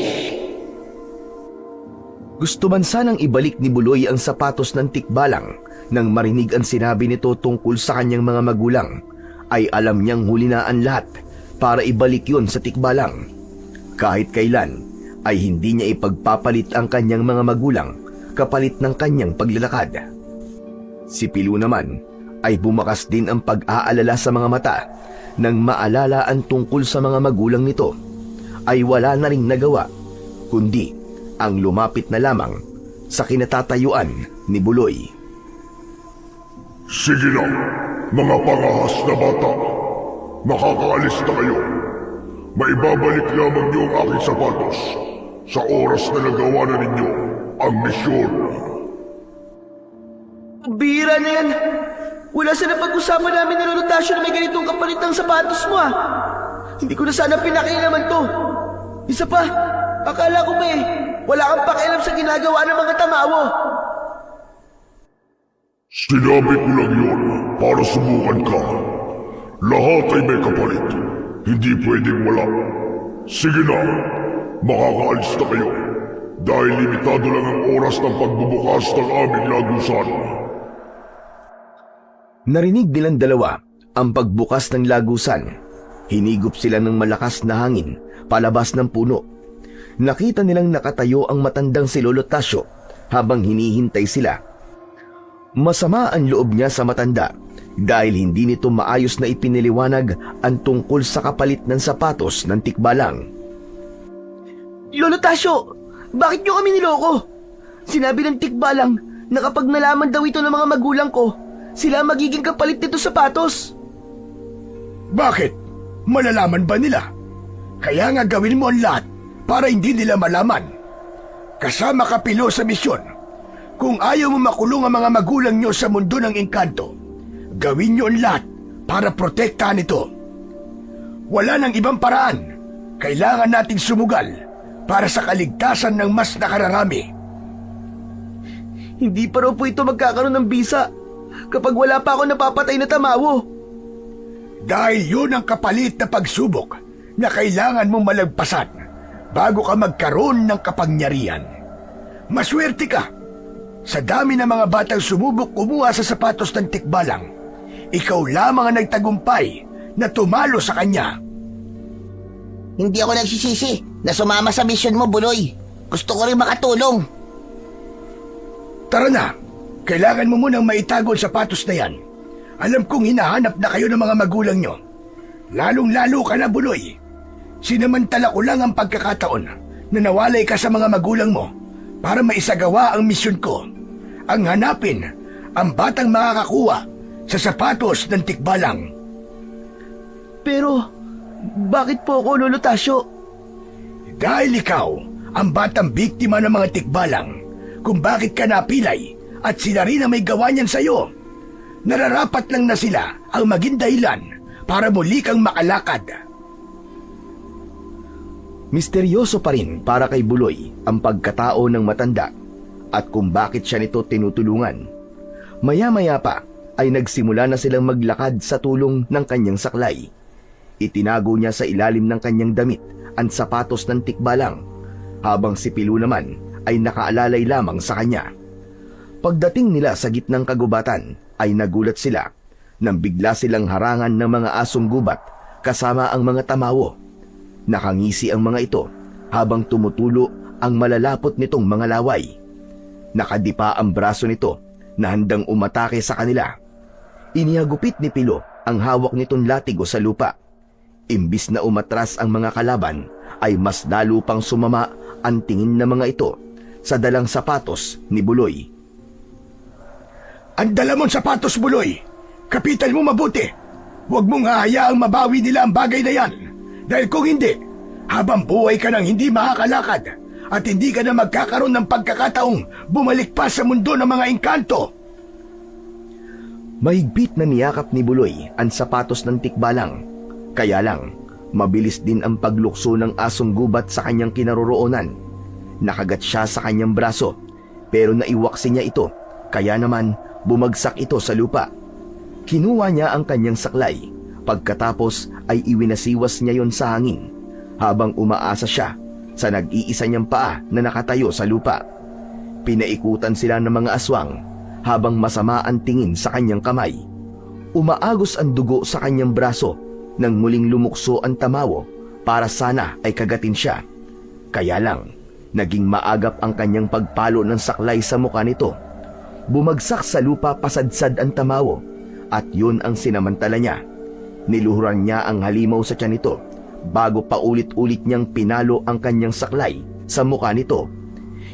Gusto man sanang ibalik ni Buloy ang sapatos ng tikbalang nang marinig ang sinabi nito tungkol sa kanyang mga magulang, ay alam niyang huli na ang lahat para ibalik yon sa tikbalang. Kahit kailan ay hindi niya ipagpapalit ang kanyang mga magulang kapalit ng kanyang paglalakad. Si Pilo naman ay bumakas din ang pag-aalala sa mga mata nang maalala ang tungkol sa mga magulang nito. Ay wala na ring nagawa kundi ang lumapit na lamang sa kinatatayuan ni Buloy. Sige na, mga pangahas na bata. Makakaalis na kayo. Maibabalik lamang niyo ang aking sapatos sa oras na nagawa na ninyo ang misyon. Bira na yan! Wala sa napag-usapan namin ni Lolo Tasyo na may ganitong kapalit ng sapatos mo ah! Hindi ko na sana pinakailaman to. Isa pa, akala ko ba wala kang pakialam sa ginagawa ng mga tamawo. Sinabi ko lang yun para subukan ka. Lahat ay may kapalit. Hindi pwedeng wala. Sige na, makakaalis na kayo. Dahil limitado lang ang oras ng pagbubukas ng aming lagusan. Narinig nilang dalawa ang pagbukas ng lagusan. Hinigop sila ng malakas na hangin palabas ng puno. Nakita nilang nakatayo ang matandang si Lolo Tasyo habang hinihintay sila. Masama ang loob niya sa matanda dahil hindi nito maayos na ipiniliwanag ang tungkol sa kapalit ng sapatos ng tikbalang. Lolo Tasyo, bakit niyo kami niloko? Sinabi ng tikbalang na kapag nalaman daw ito ng mga magulang ko, sila magiging kapalit nito sapatos. Bakit? Malalaman ba nila? Kaya nga gawin mo ang lahat para hindi nila malaman. Kasama ka, Pilo, sa misyon. Kung ayaw mo makulong ang mga magulang nyo sa mundo ng engkanto, gawin nyo ang lahat para protektahan ito. Wala nang ibang paraan. Kailangan nating sumugal para sa kaligtasan ng mas nakararami. Hindi pa raw po ito magkakaroon ng bisa kapag wala pa ako napapatay na tamawo. Dahil yun ang kapalit na pagsubok na kailangan mong malagpasan bago ka magkaroon ng kapangyarihan. Maswerte ka. Sa dami ng mga batang sumubok kumuha sa sapatos ng tikbalang, ikaw lamang ang nagtagumpay na tumalo sa kanya. Hindi ako nagsisisi na sumama sa mission mo, Buloy. Gusto ko rin makatulong. Tara na, kailangan mo munang maitago ang sapatos na yan. Alam kong hinahanap na kayo ng mga magulang nyo. Lalong-lalo ka na, Buloy. Sinamantala ko lang ang pagkakataon na nawalay ka sa mga magulang mo para maisagawa ang misyon ko. Ang hanapin ang batang makakakuha sa sapatos ng tikbalang. Pero, bakit po ako, Lolo Tasyo? Dahil ikaw ang batang biktima ng mga tikbalang kung bakit ka napilay at sila rin ang may gawa niyan sa'yo. Nararapat lang na sila ang maging dahilan para muli kang makalakad. Misteryoso pa rin para kay Buloy ang pagkatao ng matanda at kung bakit siya nito tinutulungan. Maya-maya pa ay nagsimula na silang maglakad sa tulong ng kanyang saklay. Itinago niya sa ilalim ng kanyang damit ang sapatos ng tikbalang, habang si Pilo naman ay nakaalalay lamang sa kanya. Pagdating nila sa gitnang kagubatan ay nagulat sila nang bigla silang harangan ng mga asong gubat kasama ang mga tamawo. Nakangisi ang mga ito habang tumutulo ang malalapot nitong mga laway. Nakadipa ang braso nito na handang umatake sa kanila. Inihagupit ni Pilo ang hawak nitong latigo sa lupa. Imbis na umatras ang mga kalaban, ay mas lalo pang sumama ang tingin ng mga ito sa dalang sapatos ni Buloy. Ang dala mong sapatos, Buloy! Kapitan mo mabuti! Huwag mong hahayaang mabawi nila ang bagay na yan. Dahil kung hindi, habang buhay ka nang hindi makakalakad at hindi ka na magkakaroon ng pagkakataong bumalik pa sa mundo ng mga engkanto. Mahigpit na niyakap ni Buloy ang sapatos ng tikbalang. Kaya lang, mabilis din ang paglukso ng asong gubat sa kanyang kinaroroonan. Nakagat siya sa kanyang braso, pero naiwaksi niya ito, kaya naman bumagsak ito sa lupa. Kinuha niya ang kanyang saklay, pagkatapos ay iwinasiwas niya yon sa hangin, habang umaasa siya sa nag-iisa niyang paa na nakatayo sa lupa. Pinaikutan sila ng mga aswang, habang masama ang tingin sa kanyang kamay. Umaagos ang dugo sa kanyang braso, nang muling lumukso ang tamawo para sana ay kagatin siya. Kaya lang, naging maagap ang kanyang pagpalo ng saklay sa mukha nito. Bumagsak sa lupa pasadsad ang tamawo at yun ang sinamantala niya. Niluhuran niya ang halimaw sa tiyan nito bago paulit-ulit niyang pinalo ang kanyang saklay sa mukha nito.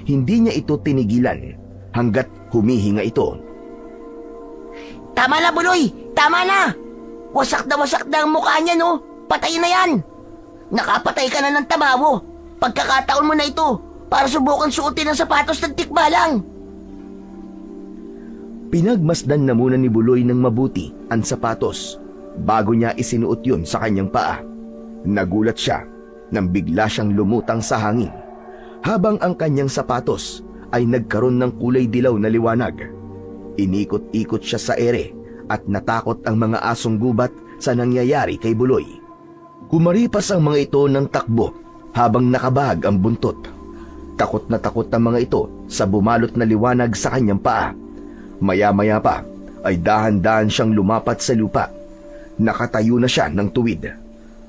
Hindi niya ito tinigilan hanggat humihinga ito. Tama na, Buloy! Tama na! Wasak na ang mukha niya, no? Patay na yan! Nakapatay ka na ng tamawo. Pagkakataon mo na ito para subukan suotin ang sapatos ng tikbalang. Pinagmasdan na muna ni Buloy ng mabuti ang sapatos bago niya isinuot yun sa kanyang paa. Nagulat siya nang bigla siyang lumutang sa hangin habang ang kanyang sapatos ay nagkaroon ng kulay dilaw na liwanag. Inikot-ikot siya sa ere at natakot ang mga asong gubat sa nangyayari kay Buloy. Kumaripas ang mga ito ng takbo habang nakabahag ang buntot. Takot na takot ang mga ito sa bumalot na liwanag sa kanyang paa. Maya-maya pa ay dahan-dahan siyang lumapat sa lupa. Nakatayo na siya ng tuwid.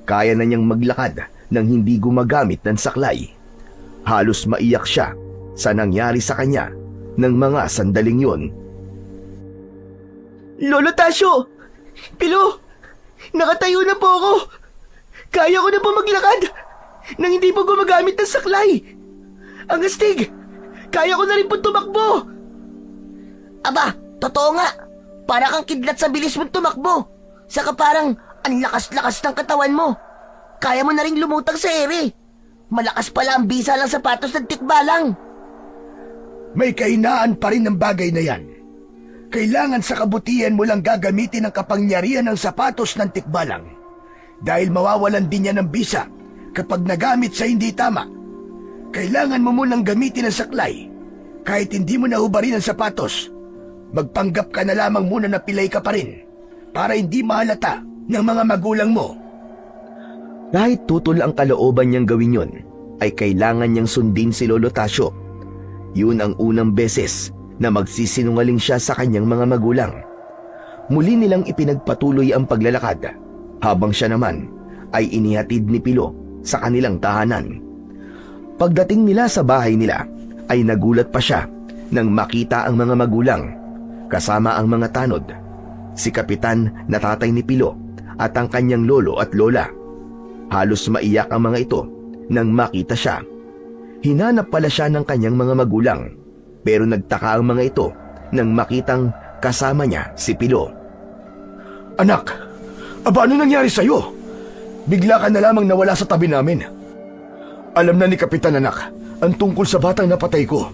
Kaya na niyang maglakad nang hindi gumagamit ng saklay. Halos maiyak siya sa nangyari sa kanya ng mga sandaling yun. Lolo Tasyo! Pilo! Nakatayo na po ako! Kaya ko na po maglakad nang hindi po gumagamit ng saklay! Ang astig! Kaya ko na rin po tumakbo! Aba, totoo nga. Para kang kidlat sa bilis mong tumakbo. Saka parang ang lakas-lakas ng katawan mo. Kaya mo na rin lumutang sa ere. Malakas pala ang bisa ng sapatos ng tikbalang. May kahinaan pa rin ng bagay na yan. Kailangan sa kabutihan mo lang gagamitin ang kapangyarihan ng sapatos ng tikbalang. Dahil mawawalan din niya ng bisa kapag nagamit sa hindi tama. Kailangan mo munang gamitin ang saklay. Kahit hindi mo nahubarin ang sapatos, magpanggap ka na lamang muna na pilay ka pa rin para hindi mahalata ng mga magulang mo. Kahit tutol ang kalooban niyang gawin yun, ay kailangan niyang sundin si Lolo Tasyo. Yun ang unang beses na magsisinungaling siya sa kanyang mga magulang. Muli nilang ipinagpatuloy ang paglalakad, habang siya naman ay inihatid ni Pilo sa kanilang tahanan. Pagdating nila sa bahay nila, ay nagulat pa siya nang makita ang mga magulang, kasama ang mga tanod, si Kapitan na tatay ni Pilo at ang kanyang lolo at lola. Halos maiyak ang mga ito nang makita siya. Hinanap pala siya ng kanyang mga magulang, pero nagtaka ang mga ito nang makitang kasama niya si Pilo. Anak, aba ano nangyari sa'yo? Bigla ka na lamang nawala sa tabi namin. Alam na ni Kapitan anak ang tungkol sa batang napatay ko.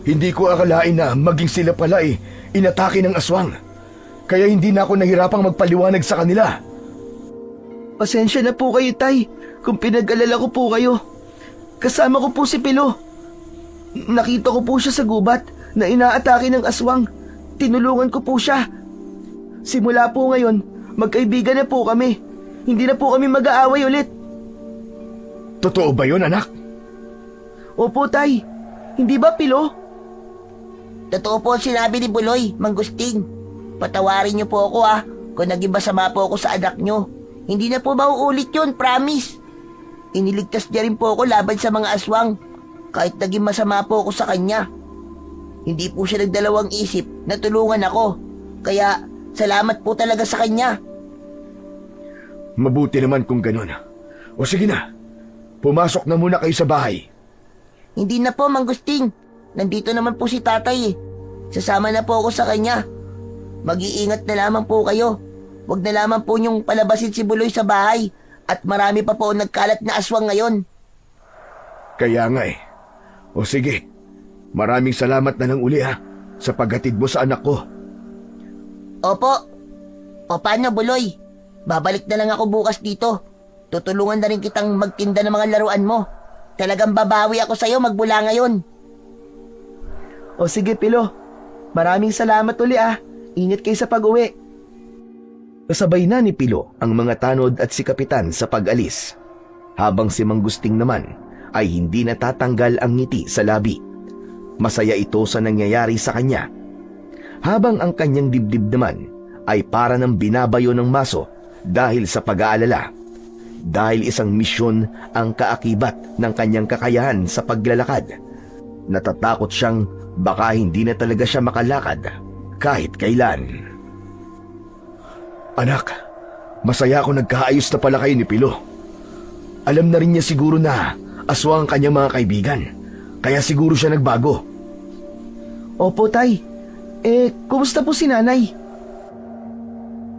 Hindi ko akalain na maging sila pala inatake ng aswang. Kaya hindi na ako nahirapang magpaliwanag sa kanila. Pasensya na po kayo, Tay. kung pinag-alala ko po kayo. Kasama ko po si Pilo. Nakita ko po siya sa gubat na inaatake ng aswang. Tinulungan ko po siya. Simula po ngayon, magkaibigan na po kami. Hindi na po kami mag-aaway ulit. Totoo ba yun, anak? Opo, Tay. Hindi ba, Pilo? Totoo po ang sinabi ni Buloy, Manggusting. Patawarin niyo po ako kung naging masama po ako sa anak niyo. Hindi na po mauulit yun, promise. Iniligtas niya rin po ako laban sa mga aswang. Kahit naging masama po ako sa kanya. Hindi po siya nagdalawang isip na tulungan ako. Kaya salamat po talaga sa kanya. Mabuti naman kung ganun. O sige na, pumasok na muna kayo sa bahay. Hindi na po, Manggusting. Nandito naman po si tatay. Sasama na po ako sa kanya. Mag-iingat na lamang po kayo. Huwag na lamang po niyong palabasin si Buloy sa bahay. At marami pa po nagkalat na aswang ngayon. Kaya nga eh. O sige, maraming salamat na lang uli sa paghatid mo sa anak ko. Opo. O paano, Buloy? Babalik na lang ako bukas dito. Tutulungan na rin kitang magtinda ng mga laruan mo. Talagang babawi ako sa'yo magmula ngayon. O sige, Pilo. Maraming salamat uli Ingat kayo sa pag-uwi. Kasabay na ni Pilo ang mga tanod at si Kapitan sa pag-alis. Habang si Manggusting naman ay hindi natatanggal ang ngiti sa labi. Masaya ito sa nangyayari sa kanya. Habang ang kanyang dibdib naman ay para ng binabayo ng maso dahil sa pag-aalala. Dahil isang misyon ang kaakibat ng kanyang kakayahan sa paglalakad. Natatakot siyang baka hindi na talaga siya makalakad kahit kailan. Anak, masaya ako nagkaayos na pala kayo ni Pilo. Alam na rin niya siguro na aswang ang kanyang mga kaibigan. Kaya siguro siya nagbago. Opo, Tay. Kumusta po si Nanay?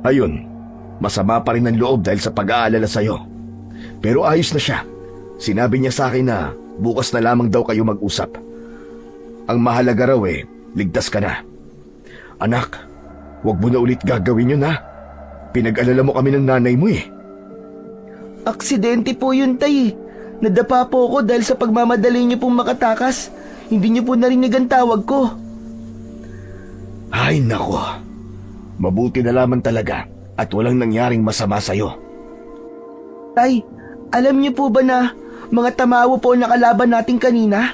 Ayun, masama pa rin ang loob dahil sa pag-aalala sa'yo. Pero ayos na siya. Sinabi niya sa akin na bukas na lamang daw kayo mag-usap. Ang mahalaga raw ligtas ka na. Anak, wag mo na ulit gagawin yun Pinag-alala mo kami ng nanay mo Aksidente po yun, Tay. Nadapa po ako dahil sa pagmamadali niyo pong makatakas. Hindi niyo po narinig ang tawag ko. Ay nako, mabuti na lamang talaga at walang nangyaring masama sa'yo. Tay, alam niyo po ba na mga tamawo po ang nakalaban natin kanina?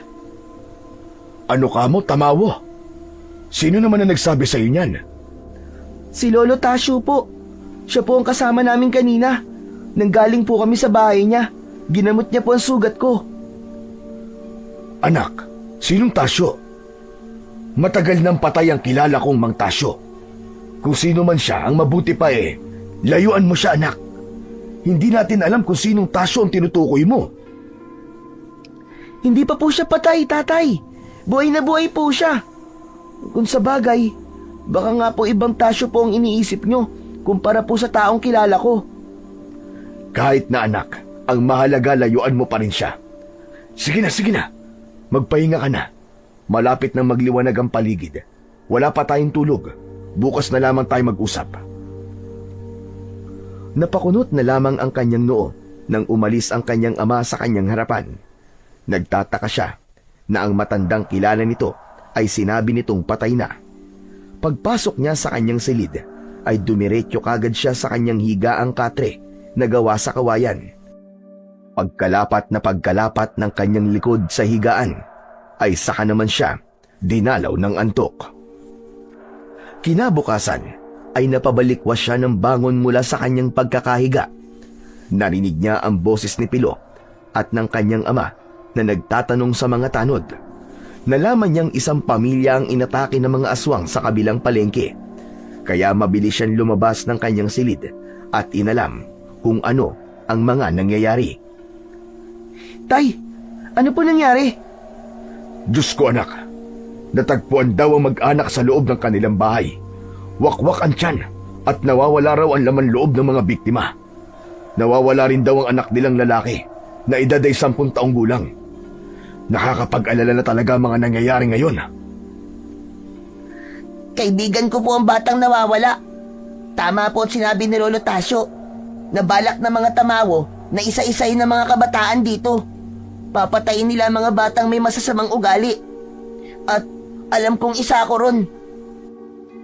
Ano ka mo, tamawo? Sino naman ang nagsabi sa'yo niyan? Si Lolo Tasyo po. Siya po ang kasama namin kanina. Nanggaling po kami sa bahay niya. Ginamot niya po ang sugat ko. Anak, sinong Tasyo? Matagal nang patay ang kilala kong Mang Tasyo. Kung sino man siya, ang mabuti pa layuan mo siya, anak. Hindi natin alam kung sinong Tasyo ang tinutukoy mo. Hindi pa po siya patay, tatay. Buhay na buhay po siya. Kung sa bagay, baka nga po ibang Tasyo po ang iniisip nyo kumpara po sa taong kilala ko. Kahit na anak, ang mahalaga layuan mo pa rin siya. Sige na. Magpahinga ka na. Malapit nang magliwanag ang paligid. Wala pa tayong tulog. Bukas na lamang tayo mag-usap. Napakunot na lamang ang kanyang noo nang umalis ang kanyang ama sa kanyang harapan. Nagtataka siya na ang matandang kilala nito ay sinabi nitong patay na. Pagpasok niya sa kanyang silid, ay dumiretso kagad siya sa kanyang higaang katre na gawa sa kawayan. Pagkalapat ng kanyang likod sa higaan, ay saka naman siya dinalaw ng antok. Kinabukasan ay napabalikwas siya ng bangon mula sa kanyang pagkakahiga. Narinig niya ang boses ni Pilo at ng kanyang ama na nagtatanong sa mga tanod. Nalaman niyang isang pamilya ang inatake ng mga aswang sa kabilang palengke. Kaya mabilis siyang lumabas ng kanyang silid at inalam kung ano ang mga nangyayari. Tay, ano po nangyari? Diyos ko, anak. Natagpuan daw ang mag-anak sa loob ng kanilang bahay. Wakwak ang tiyan at nawawala raw ang laman loob ng mga biktima. Nawawala rin daw ang anak nilang lalaki na edad ay 10 taong gulang. Nakakapag-alala na talaga ang mga nangyayari ngayon. Kaibigan ko po ang batang nawawala. Tama po ang sinabi ni Lolo Tasyo. Nabalak ng mga tamawo na isa-isayin ng mga kabataan dito. Papatayin nila ang mga batang may masasamang ugali. At alam kong isa ako ron.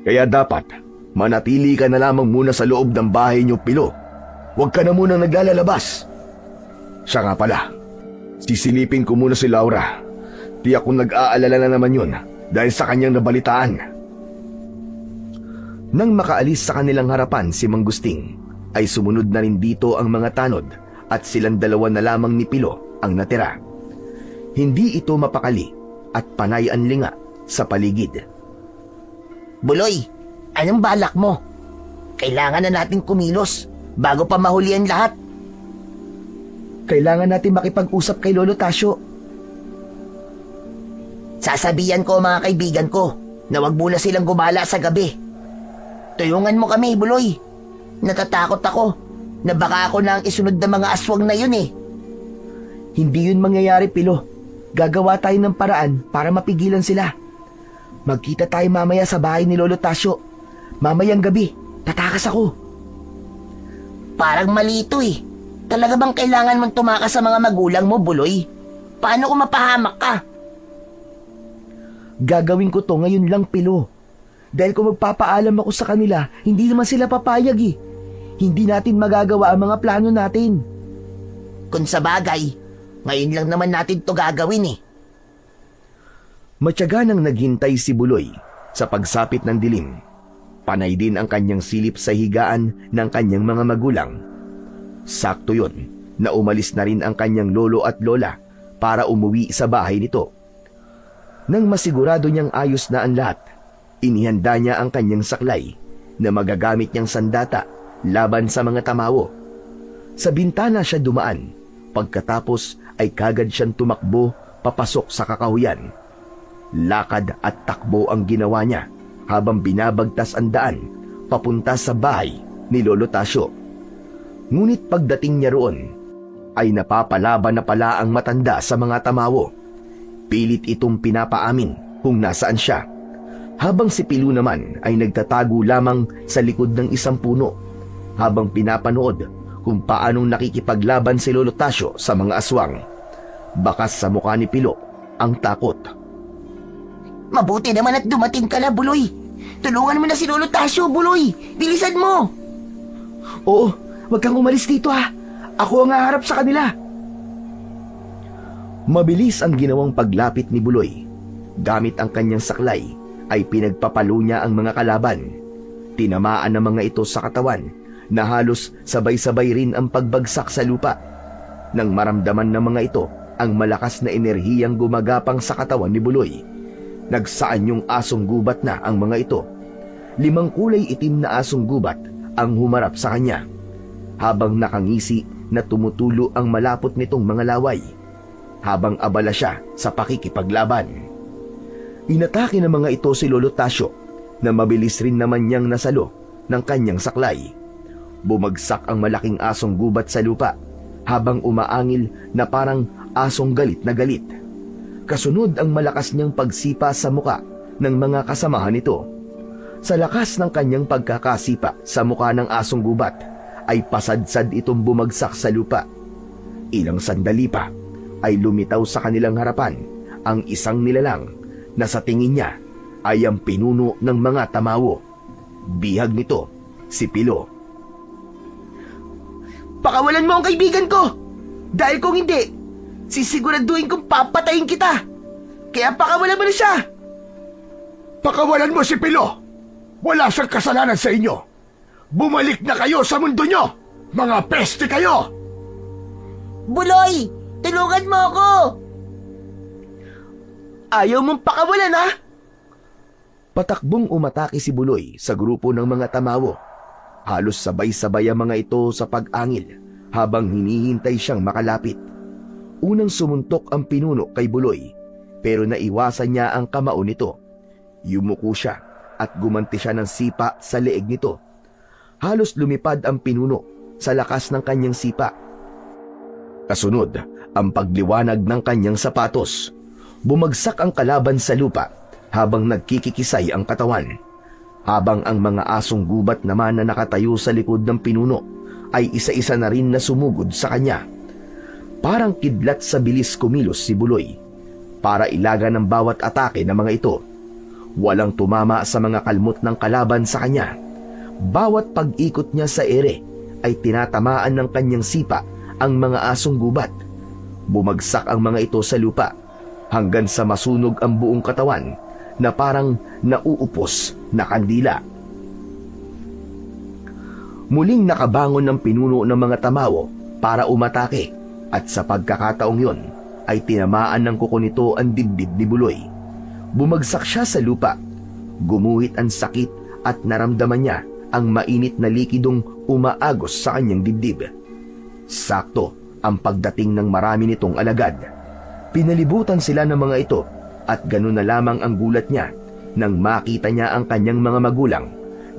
Kaya dapat, manatili ka na lamang muna sa loob ng bahay niyo, Pilo. Huwag ka na muna naglalabas. Siya nga pala, sisilipin ko muna si Laura. Tiyak kung nag-aalala na naman yun dahil sa kanyang nabalitaan. Nang makaalis sa kanilang harapan si Mang Gusting, ay sumunod na rin dito ang mga tanod at silang dalawa na lamang ni Pilo ang natira. Hindi ito mapakali at panay ang linga sa paligid. Buloy, anong balak mo? Kailangan na nating kumilos bago pa mahuli ang lahat. Kailangan natin makipag-usap kay Lolo Tasyo. Sasabihan ko ang mga kaibigan ko na wag muna silang gumala sa gabi. Tuyungan mo kami, Buloy. Natatakot ako na baka ako na ang isunod na mga aswang na yun eh. Hindi yun mangyayari, Pilo. Gagawa tayo ng paraan para mapigilan sila. Magkita tayo mamaya sa bahay ni Lolo Tasyo. Mamayang gabi, tatakas ako. Parang malito eh. Talaga bang kailangan mong tumakas sa mga magulang mo, Buloy? Paano kung mapahamak ka? Gagawin ko to ngayon lang, Pilo. Dahil kung magpapaalam ako sa kanila, hindi naman sila papayag eh. Hindi natin magagawa ang mga plano natin. Kung sa bagay, ngayon lang naman natin to gagawin eh. Matyaga nang naghintay si Buloy sa pagsapit ng dilim. Panay din ang kanyang silip sa higaan ng kanyang mga magulang. Sakto yun na umalis na rin ang kanyang lolo at lola para umuwi sa bahay nito. Nang masigurado niyang ayos na ang lahat, inihanda niya ang kanyang saklay na magagamit niyang sandata laban sa mga tamawo. Sa bintana siya dumaan, pagkatapos ay kagad siyang tumakbo papasok sa kakahuyan. Lakad at takbo ang ginawa niya habang binabagtas ang daan papunta sa bahay ni Lolo Tasyo. Ngunit pagdating niya roon, ay napapalaban na pala ang matanda sa mga tamawo. Pilit itong pinapaamin kung nasaan siya, habang si Pilo naman ay nagtatago lamang sa likod ng isang puno habang pinapanood kung paanong nakikipaglaban si Lolo Tasyo sa mga aswang. Bakas sa mukha ni Pilo ang takot. Mabuti naman at dumating ka na, Buloy. Tulungan mo na si Lolo Tasyo, Buloy. Bilisan mo. Oo, wag kang umalis dito ha. Ako ang haharap sa kanila. Mabilis ang ginawang paglapit ni Buloy. Gamit ang kanyang saklay ay pinagpapalo niya ang mga kalaban. Tinamaan ng mga ito sa katawan na halos sabay-sabay rin ang pagbagsak sa lupa. Nang maramdaman ng mga ito ang malakas na enerhiyang gumagapang sa katawan ni Buloy, nagsaan yung asong gubat na ang mga ito. 5 kulay itim na asong gubat ang humarap sa kanya, habang nakangisi na tumutulo ang malapot nitong mga laway, habang abala siya sa pakikipaglaban. Inatake ng mga ito si Lolo Tasyo na mabilis rin naman niyang nasalo ng kanyang saklay. Bumagsak ang malaking asong gubat sa lupa habang umaangil na parang asong galit na galit. Kasunod ang malakas niyang pagsipa sa muka ng mga kasamahan nito. Sa lakas ng kanyang pagkakasipa sa muka ng asong gubat, ay pasadsad itong bumagsak sa lupa. Ilang sandali pa ay lumitaw sa kanilang harapan ang isang nilalang na sa tingin niya ay ang pinuno ng mga tamawo. Bihag nito si Pilo. Pakawalan mo ang kaibigan ko! Dahil kung hindi, sisiguraduhin kong papatayin kita! Kaya pakawalan mo na siya! Pakawalan mo si Pilo! Wala siyang kasalanan sa inyo! Bumalik na kayo sa mundo nyo! Mga peste kayo! Buloy, tulungan mo ako! Ayaw mong pakawalan ha? Patakbong umatake si Buloy sa grupo ng mga tamawo. Halos sabay-sabay ang mga ito sa pag-angil habang hinihintay siyang makalapit. Unang sumuntok ang pinuno kay Buloy, pero naiwasan niya ang kamao nito. Yumuko siya at gumanti siya ng sipa sa leeg nito. Halos lumipad ang pinuno sa lakas ng kanyang sipa. Kasunod ang pagliwanag ng kanyang sapatos. Bumagsak ang kalaban sa lupa habang nagkikikisay ang katawan. Habang ang mga asong gubat naman na nakatayo sa likod ng pinuno ay isa-isa na rin na sumugod sa kanya. Parang kidlat sa bilis kumilos si Buloy para ilaga ng bawat atake ng mga ito. Walang tumama sa mga kalmot ng kalaban sa kanya. Bawat pag-ikot niya sa ere ay tinatamaan ng kanyang sipa ang mga asong gubat. Bumagsak ang mga ito sa lupa hanggang sa masunog ang buong katawan na parang nauupos na kandila. Muling nakabangon ng pinuno ng mga tamawo para umatake at sa pagkakataong yon ay tinamaan ng kuko nito ang dibdib ni Buloy. Bumagsak siya sa lupa. Gumuhit ang sakit at naramdaman niya ang mainit na likidong umaagos sa kanyang dibdib. Sakto ang pagdating ng marami nitong alagad. Pinalibutan sila ng mga ito at ganun na lamang ang gulat niya nang makita niya ang kanyang mga magulang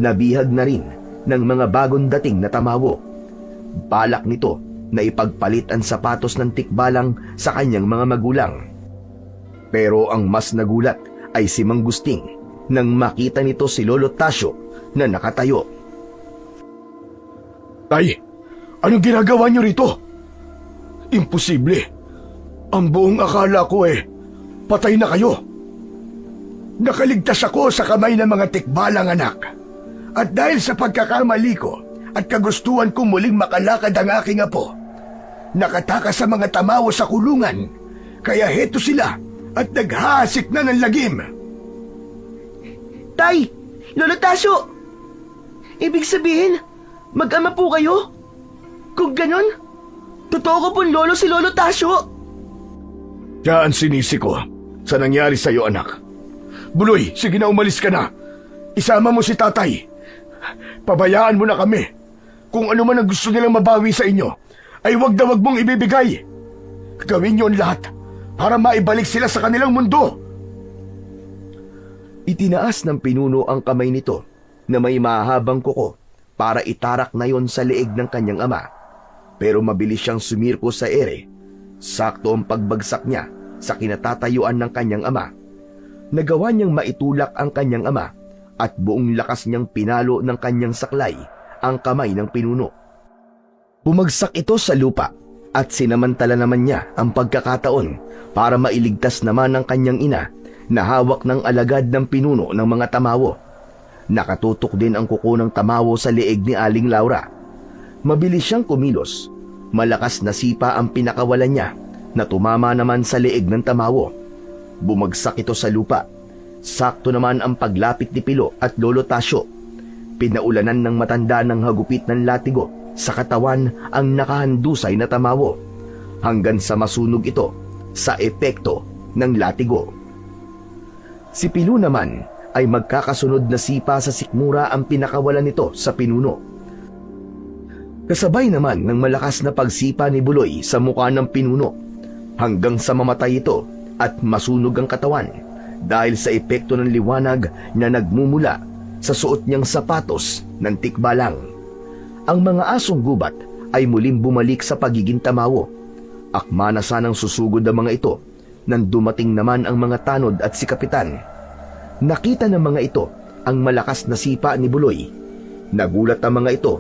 na bihag na rin ng mga bagong dating na tamawo. Balak nito na ipagpalit ang sapatos ng tikbalang sa kanyang mga magulang. Pero ang mas nagulat ay si Mang Gusting nang makita nito si Lolo Tasyo na nakatayo. Tay, anong ginagawa niyo rito? Imposible. Ang buong akala ko patay na kayo. Nakaligtas ako sa kamay ng mga tikbalang anak. At dahil sa pagkakamali ko at kagustuhan kong muling makalakad ang aking apo, nakatakas sa mga tamawo sa kulungan, kaya heto sila at naghahasik na ng lagim. Tay! Lolo Tasyo! Ibig sabihin, mag-ama po kayo? Kung ganon, totoo ko pong lolo si Lolo Tasyo. Siya ang sinisi ko sa nangyari sa iyo, anak. Buloy, sige na, umalis ka na. Isama mo si tatay. Pabayaan mo na kami. Kung ano man ang gusto nilang mabawi sa inyo, ay wag na wag mong ibibigay. Gawin niyo ang lahat para maibalik sila sa kanilang mundo. Itinaas ng pinuno ang kamay nito na may mahabang kuko para itarak na yon sa leeg ng kanyang ama. Pero mabilis siyang sumirko sa ere. Sakto ang pagbagsak niya sa kinatatayuan ng kanyang ama. Nagawa niyang maitulak ang kanyang ama at buong lakas niyang pinalo ng kanyang saklay ang kamay ng pinuno. Bumagsak ito sa lupa at sinamantala naman niya ang pagkakataon para mailigtas naman ang kanyang ina na hawak ng alagad ng pinuno ng mga tamawo. Nakatutok din ang kuko ng tamawo sa leeg ni Aling Laura. Mabilis siyang kumilos. Malakas na sipa ang pinakawalan niya na tumama naman sa leeg ng tamawo. Bumagsak ito sa lupa. Sakto naman ang paglapit ni Pilo at Lolo Tasyo. Pinaulanan ng matanda ng hagupit ng latigo sa katawan ang nakahandusay na tamawo hanggang sa masunog ito sa epekto ng latigo. Si Pilo naman ay magkakasunod na sipa sa sikmura ang pinakawalan nito sa pinuno. Kasabay naman ng malakas na pagsipa ni Buloy sa mukha ng pinuno hanggang sa mamatay ito at masunog ang katawan dahil sa epekto ng liwanag na nagmumula sa suot niyang sapatos ng tikbalang. Ang mga asong gubat ay muling bumalik sa pagiging tamawo. Akma na sanang susugod ang mga ito nang dumating naman ang mga tanod at si Kapitan. Nakita ng mga ito ang malakas na sipa ni Buloy. Nagulat ang mga ito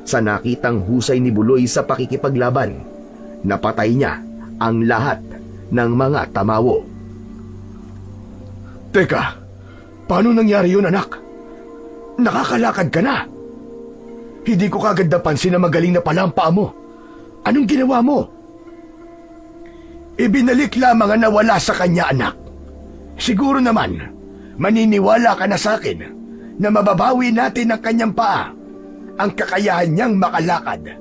sa nakitang husay ni Buloy sa pakikipaglaban. Napatay niya ang lahat ng mga tamawo. Teka, paano nangyari yun, anak? Nakakalakad ka na. Hindi ko kagad napansin na magaling na pala ang paa mo. Anong ginawa mo? Ibinalik lamang ang nawala sa kanya, anak. Siguro naman, maniniwala ka na sa akin na mababawi natin ang kanyang paa, ang kakayahan niyang makalakad.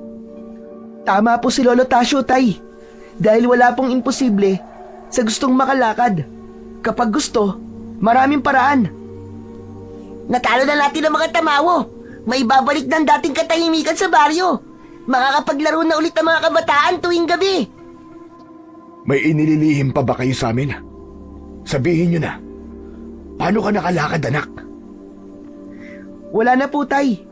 Tama po si Lolo Tasyo, Tay. Dahil wala pong imposible sa gustong makalakad. Kapag gusto, maraming paraan. Natalo na natin ang mga tamawo. May babalik ng dating katahimikan sa baryo. Makakapaglaro na ulit ang mga kabataan tuwing gabi. May inililihim pa ba kayo sa amin? Sabihin niyo na. Paano ka nakalakad, anak? Wala na po, Tay.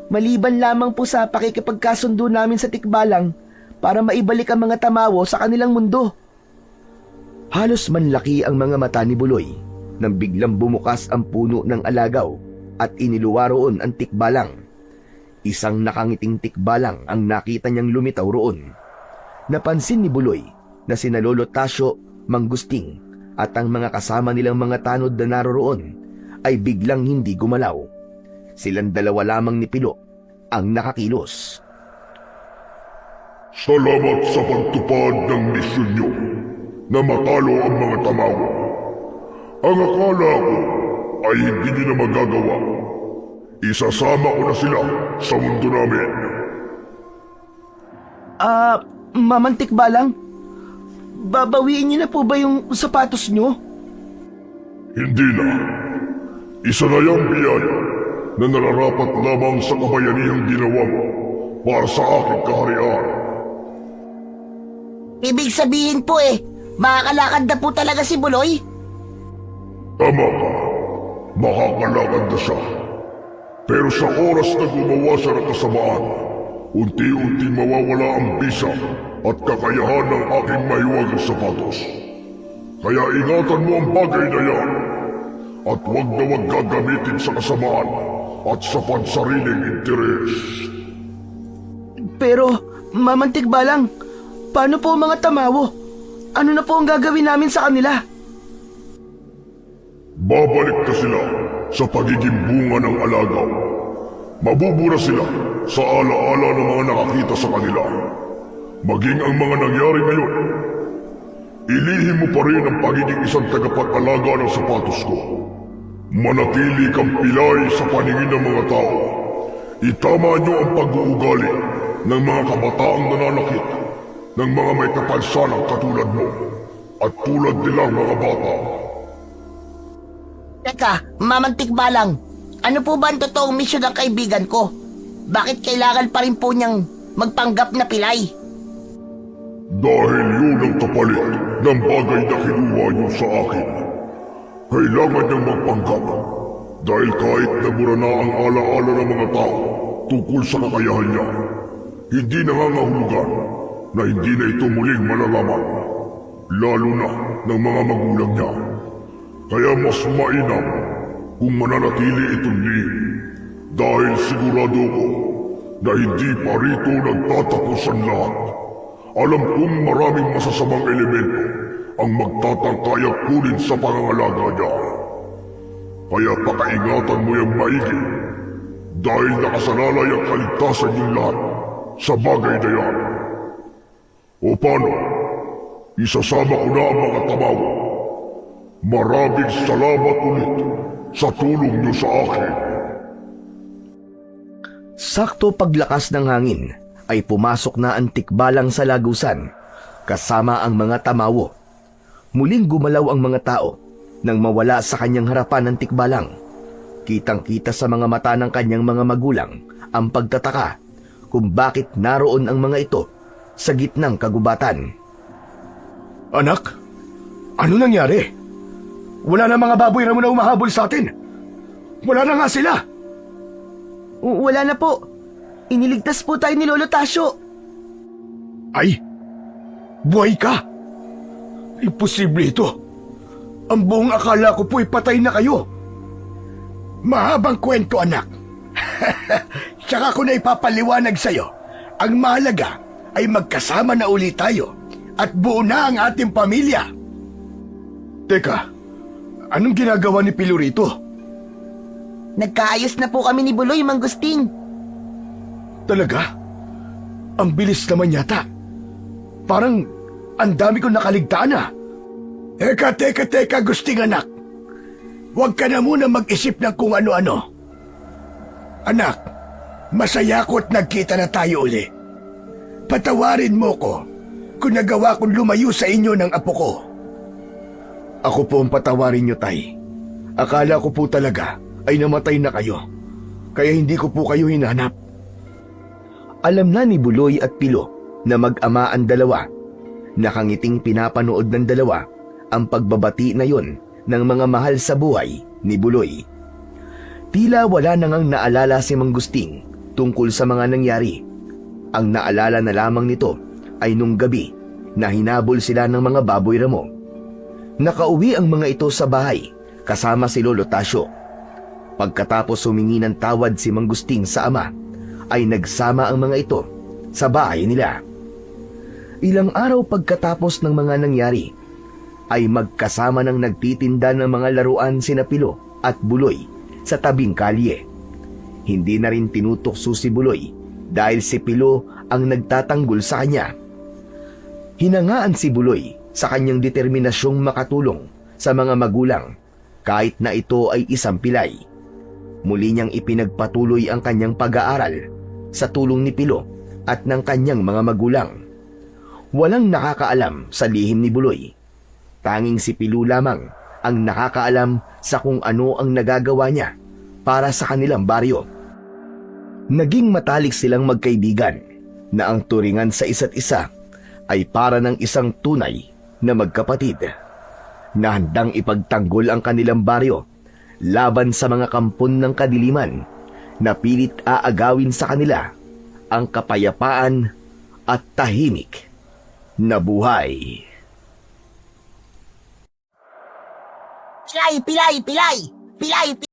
Maliban lamang po sa pakikipagkasundo namin sa tikbalang para maibalik ang mga tamawo sa kanilang mundo. Halos manlaki ang mga mata ni Buloy nang biglang bumukas ang puno ng alagaw at iniluwa roon ang tikbalang. Isang nakangiting tikbalang ang nakita niyang lumitaw roon. Napansin ni Buloy na sina Lolo Tasyo, Mang Gusting at ang mga kasama nilang mga tanod na naroroon ay biglang hindi gumalaw. Silang dalawa lamang ni Pilo ang nakakilos. Salamat sa pagtupad ng misyon niyo na matalo ang mga tamawa. Ang akala ko ay hindi niyo na magagawa. Isasama ko na sila sa mundo namin. Mamantik balang? Babawiin niyo na po ba yung sapatos niyo? Hindi na. Isa na yung biyaya na nararapat lamang sa kabayanihang ginawa mo para sa aking kaharian. Ibig sabihin po makakalakad na po talaga si Buloy? Tama ka. Makakalakad na siya. Pero sa oras na gumawa siya ng kasamaan, unti-unti mawawala ang bisa at kakayahan ng aking mahiwagang sapatos. Kaya ingatan mo ang bagay na yan at huwag na huwag gagamitin sa kasamaan at sa pansariling interes. Pero, mamantik balang, paano po ang mga tamawo? Ano na po ang gagawin namin sa kanila? Babalik na sila sa pagiging bunga ng alagaw. Mabubura sila sa alaala ng mga nakakita sa kanila. Maging ang mga nangyari ngayon, ilihim mo pa rin ang pagiging isang tagapag-alaga ng sapatos ko. Manatili kang pilay sa paningin ng mga tao. Itama niyo ang pag-uugali ng mga kabataang nananakit ng mga may kapansanan katulad mo at tulad nilang mga bata. Teka, mamantik balang, ano po ba ang totoong misyon ng kaibigan ko? Bakit kailangan pa rin po niyang magpanggap na pilay? Dahil yun ang kapalit ng bagay na kinuha niyo sa akin. Kailangan niyang magpanggap. Dahil kahit nabura na ang alaala ng mga tao tungkol sa kakayahan niya, hindi nangangahulugan na hindi na ito muling malalaman. Lalo na ng mga magulang niya. Kaya mas mainam kung mananatili itong lihim. Dahil sigurado ko na hindi pa rito nagtatapos ang lahat. Alam kong maraming masasamang elemento ang magtatangkayang kunin sa pangangalaga niya. Kaya pakaingatan mo yung maigi dahil nakasalalay ang kaligtasan yung lahat sa bagay na yan. O paano? Isasama ko na ang mga tamawa. Maraming salamat ulit sa tulong niyo sa akin. Sakto paglakas ng hangin ay pumasok na ang tikbalang sa lagusan kasama ang mga tamawo. Muling gumalaw ang mga tao nang mawala sa kanyang harapan ng tikbalang. Kitang-kita sa mga mata ng kanyang mga magulang ang pagtataka kung bakit naroon ang mga ito sa gitnang kagubatan. Anak, ano nangyari? Wala na mga baboy ramo na umahabol sa atin. Wala na nga sila. Wala na po. Iniligtas po tayo ni Lolo Tasyo. Ay, buhay ka. Imposible ito. Ang buong akala ko po'y patay na kayo. Mahabang kwento, anak. Tsaka ko na ipapaliwanag sa'yo. Ang mahalaga ay magkasama na ulit tayo at buo na ang ating pamilya. Teka, anong ginagawa ni Pilo rito? Nagkaayos na po kami ni Buloy, Mang Gusting. Talaga? Ang bilis naman yata. Parang ang dami kong nakaligtaan na. Teka, Gusting anak. Huwag ka na muna mag-isip ng kung ano-ano. Anak, masaya ko't nagkita na tayo uli. Patawarin mo ko kung nagawa kong lumayo sa inyo ng apo ko. Ako po ang patawarin niyo, Tay. Akala ko po talaga ay namatay na kayo. Kaya hindi ko po kayo hinanap. Alam na ni Buloy at Pilo na mag-ama ang dalawa. Nakangiting pinapanood ng dalawa ang pagbabati na yon ng mga mahal sa buhay ni Buloy. Tila wala na ngang naalala si Mang Gusting tungkol sa mga nangyari. Ang naalala na lamang nito ay nung gabi na hinabol sila ng mga baboy ramo. Nakauwi ang mga ito sa bahay kasama si Lolo Tasyo. Pagkatapos humingi ng tawad si Mang Gusting sa ama, ay nagsama ang mga ito sa bahay nila. Ilang araw pagkatapos ng mga nangyari, ay magkasama ng nagtitinda ng mga laruan sina Pilo at Buloy sa tabing kalye. Hindi na rin tinutukso si Buloy dahil si Pilo ang nagtatanggol sa kanya. Hinangaan si Buloy sa kanyang determinasyong makatulong sa mga magulang kahit na ito ay isang pilay. Muli niyang ipinagpatuloy ang kanyang pag-aaral sa tulong ni Pilo at ng kanyang mga magulang. Walang nakakaalam sa lihim ni Buloy. Tanging si Pilo lamang ang nakakaalam sa kung ano ang nagagawa niya para sa kanilang baryo. Naging matalik silang magkaibigan na ang turingan sa isa't isa ay para ng isang tunay na magkapatid na handang ipagtanggol ang kanilang baryo laban sa mga kampon ng kadiliman na pilit aagawin sa kanila ang kapayapaan at tahimik na buhay. Pilay! Pilay! Pilay! Pilay!